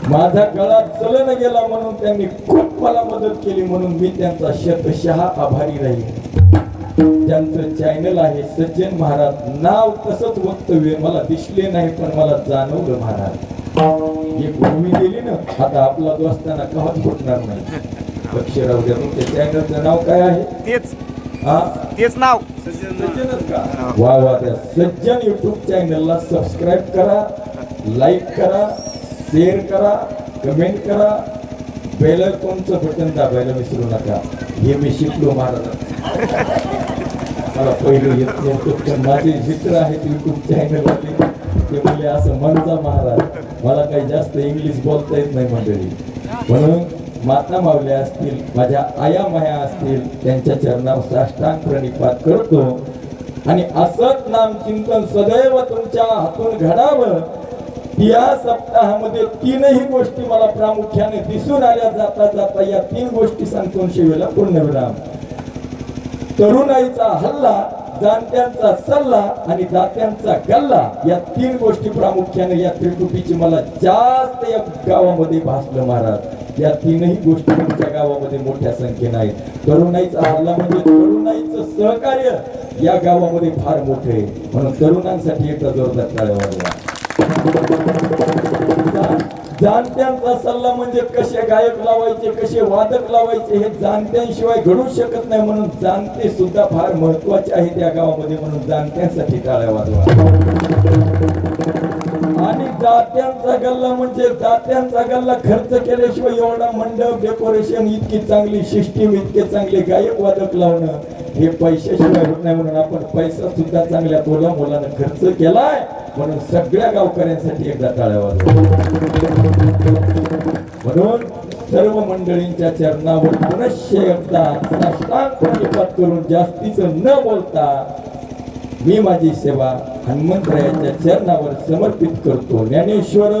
माझा गळा चलन गेला म्हणून त्यांनी खूप मला मदत केली, म्हणून मी त्यांचा शतशः आभारी राहील. ज्यांचं चॅनल आहे सज्जन महाराज, नाव तसंच वक्तव्य मला दिसले नाही पण मला जाणवलं महाराज. एक भूमी गेली ना, आता आपला दोस्ताना कवाच फुटणार नाही. लक्ष राहू द्या. तुमच्या चॅनलचं नाव काय आहे? तेच हा, तेच नाव. सज्जनच का? वा वा. त्या सज्जन युट्यूब चॅनलला सबस्क्राईब करा, लाईक करा, शेअर करा, कमेंट करा, बेल आयकॉनचं बटन दाबायला विसरू नका. हे मी शिकलो महाराज. मला पहिलं येत नव्हतं पण माझे मित्र आहेत युट्यूब चॅनलवरती, ते बोलले असं म्हणता महाराज. मला काही जास्त इंग्लिश बोलता येत नाही मंडळी, म्हणून माता मावल्या असतील, माझ्या आया माया असतील, त्यांच्या चरणावर साष्टांग प्रणिपात करतो. आणि असत नाम चिंतन सदैव तुमच्या हातून घडावं. या सप्ताहामध्ये तीनही गोष्टी मला प्रामुख्याने दिसून आल्या. जाता जाता या 3 गोष्टी सांगतो शिवेला पूर्णविराम. तरुणाईचा हल्ला, जाणत्यांचा सल्ला आणि दात्यांचा गल्ला, या 3 गोष्टी प्रामुख्याने या त्रिकुटीची मला जास्त या गावामध्ये भासलं महाराज. या 3ही गोष्टी तुमच्या गावामध्ये मोठ्या संख्येने आहेत. तरुणाईचा हल्ला म्हणजे तरुणाईचं सहकार्य या गावामध्ये फार मोठे आहे, म्हणून तरुणांसाठी एकदा जोरदार टाळ्या वाजवा. जाणत्यांचा सल्ला म्हणजे कसे गायक लावायचे, कसे वादक लावायचे हे जाणत्यांशिवाय घडू शकत नाही, म्हणून जाणते सुद्धा फार महत्वाचे आहेत या गावामध्ये, म्हणून जाणत्यांसाठी टाळ्या वाजवा. आणि दात्यांचा गल्ला म्हणजे दात्यांचा गल्ला खर्च केल्याशिवाय एवढा मंडप, डेकोरेशन, इतकी चांगली सिस्टीम, इतके चांगले गायक वादक लावणं हे पैशाशिवाय होत नाही, म्हणून आपण पैसा सुद्धा चांगल्या तोला मोलानं खर्च केलाय, म्हणून सगळ्या गावकऱ्यांसाठी एकदा टाळ्या वाजवा. म्हणून सर्व मंडळींच्या चरणावर पुनश्च एकदा साष्टांग प्रणिपात करून जास्तीचं न बोलता मी माझी सेवा हनुमंतरायाच्या चरणावर समर्पित करतो. ज्ञानेश्वर